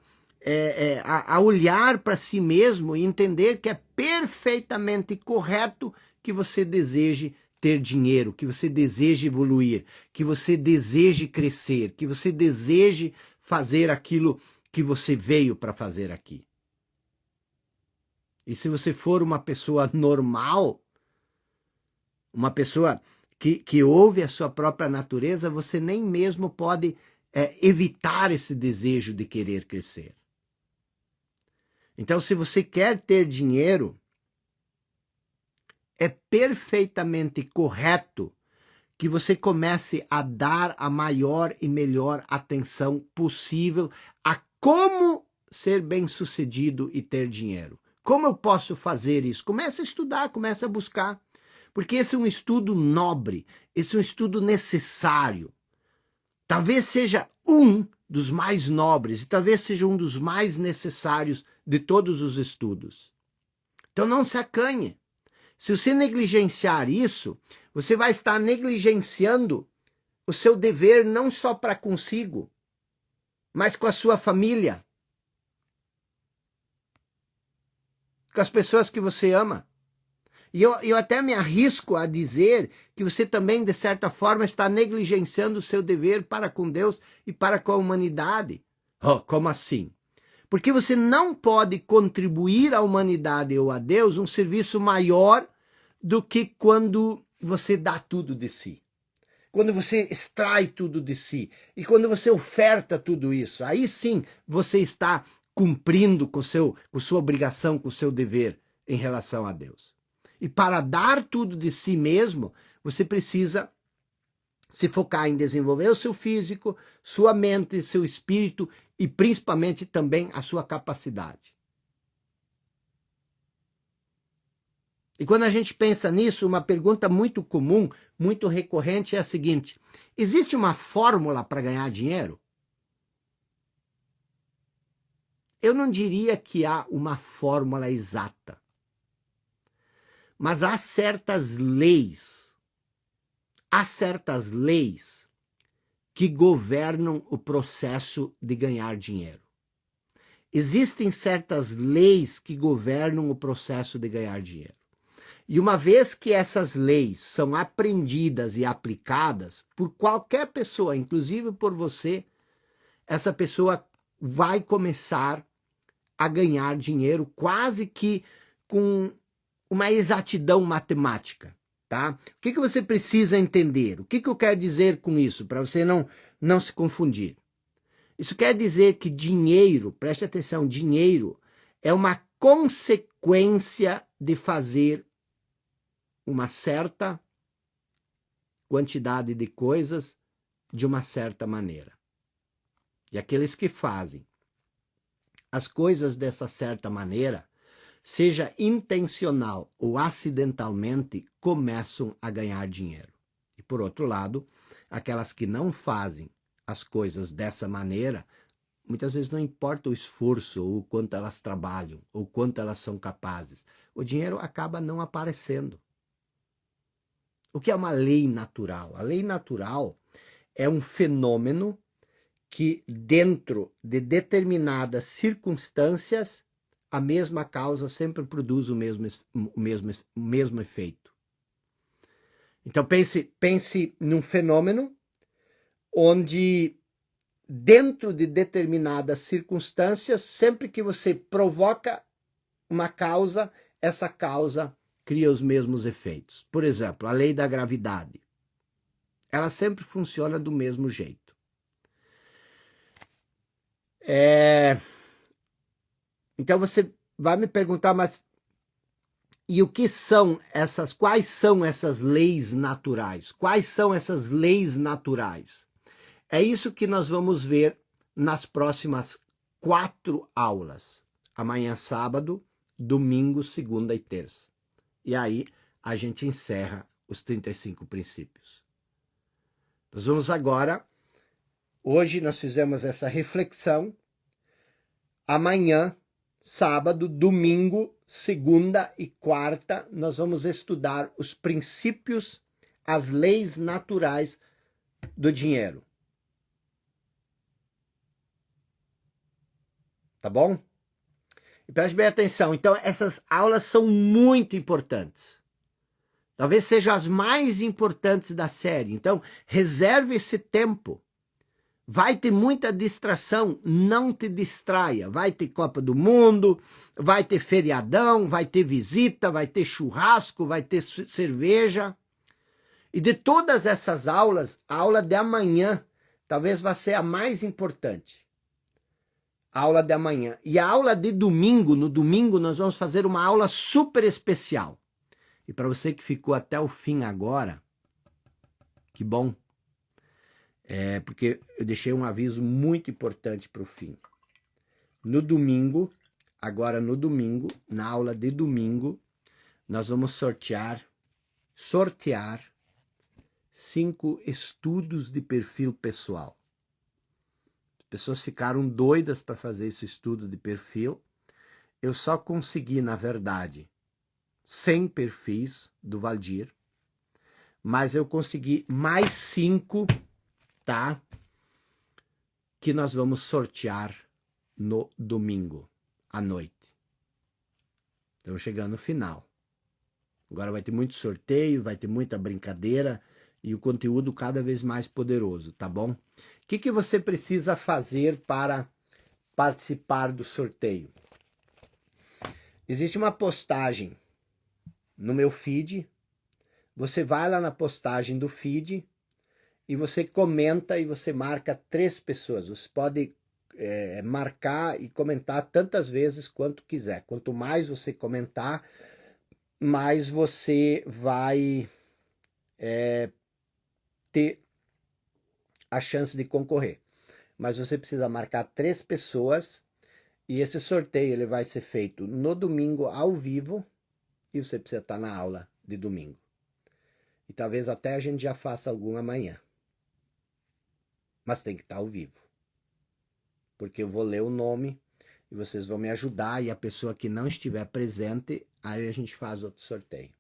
a olhar para si mesmo e entender que é perfeitamente correto que você deseje ter dinheiro, que você deseje evoluir, que você deseje crescer, que você deseje fazer aquilo que você veio para fazer aqui. E se você for uma pessoa normal, uma pessoa que ouve a sua própria natureza, você nem mesmo pode evitar esse desejo de querer crescer. Então, se você quer ter dinheiro, é perfeitamente correto que você comece a dar a maior e melhor atenção possível a como ser bem-sucedido e ter dinheiro. Como eu posso fazer isso? Comece a estudar, comece a buscar. Porque esse é um estudo nobre, esse é um estudo necessário. Talvez seja um dos mais nobres e talvez seja um dos mais necessários de todos os estudos. Então não se acanhe. Se você negligenciar isso, você vai estar negligenciando o seu dever não só para consigo, mas com a sua família, com as pessoas que você ama. E eu até me arrisco a dizer que você também, de certa forma, está negligenciando o seu dever para com Deus e para com a humanidade. Oh, como assim? Porque você não pode contribuir à humanidade ou a Deus um serviço maior do que quando você dá tudo de si. Quando você extrai tudo de si. E quando você oferta tudo isso. Aí sim você está cumprindo com sua obrigação, com o seu dever em relação a Deus. E para dar tudo de si mesmo, você precisa se focar em desenvolver o seu físico, sua mente, seu espírito e principalmente também a sua capacidade. E quando a gente pensa nisso, uma pergunta muito comum, muito recorrente é a seguinte: existe uma fórmula para ganhar dinheiro? Eu não diria que há uma fórmula exata, mas há certas leis que governam o processo de ganhar dinheiro. Existem certas leis que governam o processo de ganhar dinheiro. E uma vez que essas leis são aprendidas e aplicadas por qualquer pessoa, inclusive por você, essa pessoa vai começar a ganhar dinheiro quase que com uma exatidão matemática, tá? O que você precisa entender? O que eu quero dizer com isso, para você não se confundir? Isso quer dizer que dinheiro, preste atenção, dinheiro é uma consequência de fazer uma certa quantidade de coisas de uma certa maneira. E aqueles que fazem as coisas dessa certa maneira, seja intencional ou acidentalmente, começam a ganhar dinheiro. E por outro lado, aquelas que não fazem as coisas dessa maneira, muitas vezes não importa o esforço, ou o quanto elas trabalham, ou quanto elas são capazes, o dinheiro acaba não aparecendo. O que é uma lei natural? A lei natural é um fenômeno que, dentro de determinadas circunstâncias, a mesma causa sempre produz o mesmo efeito. Então pense num fenômeno onde, dentro de determinadas circunstâncias, sempre que você provoca uma causa, essa causa cria os mesmos efeitos. Por exemplo, a lei da gravidade. Ela sempre funciona do mesmo jeito. Então você vai me perguntar, mas e o que são quais são essas leis naturais? Quais são essas leis naturais? É isso que nós vamos ver nas próximas 4 aulas. Amanhã, sábado, domingo, segunda e terça. E aí a gente encerra os 35 princípios. Nós vamos agora, hoje nós fizemos essa reflexão, amanhã, sábado, domingo, segunda e quarta, nós vamos estudar os princípios, as leis naturais do dinheiro. Tá bom? E preste bem atenção, então essas aulas são muito importantes. Talvez sejam as mais importantes da série. Então, reserve esse tempo. Vai ter muita distração, não te distraia. Vai ter Copa do Mundo, vai ter feriadão, vai ter visita, vai ter churrasco, vai ter cerveja. E de todas essas aulas, a aula de amanhã talvez vá ser a mais importante. A aula de amanhã. E a aula de domingo, no domingo nós vamos fazer uma aula super especial. E para você que ficou até o fim agora, que bom. Porque eu deixei um aviso muito importante para o fim. No domingo, na aula de domingo, nós vamos sortear 5 estudos de perfil pessoal. As pessoas ficaram doidas para fazer esse estudo de perfil. Eu só consegui, na verdade, 100 perfis do Valdir, mas eu consegui mais 5, tá? Que nós vamos sortear no domingo à noite. Estamos chegando no final. Agora vai ter muito sorteio, vai ter muita brincadeira e o conteúdo cada vez mais poderoso, tá bom? O que você precisa fazer para participar do sorteio? Existe uma postagem no meu feed. Você vai lá na postagem do feed e você comenta e você marca 3 pessoas. Você pode marcar e comentar tantas vezes quanto quiser. Quanto mais você comentar, mais você vai ter a chance de concorrer. Mas você precisa marcar 3 pessoas e esse sorteio ele vai ser feito no domingo ao vivo e você precisa estar na aula de domingo. E talvez até a gente já faça algum amanhã. Mas tem que estar ao vivo. Porque eu vou ler o nome e vocês vão me ajudar e a pessoa que não estiver presente, aí a gente faz outro sorteio.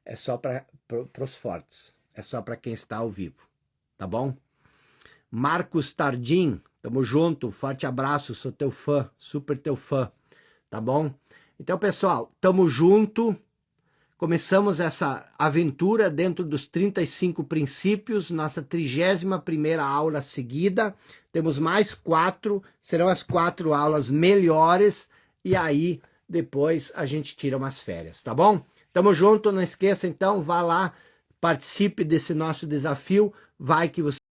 É só para os fortes. É só para quem está ao vivo. Tá bom? Marcos Tardim, tamo junto, forte abraço, sou teu fã, super teu fã, tá bom? Então, pessoal, tamo junto, começamos essa aventura dentro dos 35 princípios, nossa 31ª aula seguida, temos mais 4, serão as 4 aulas melhores, e aí depois a gente tira umas férias, tá bom? Tamo junto, não esqueça então, vá lá, participe desse nosso desafio, vai que você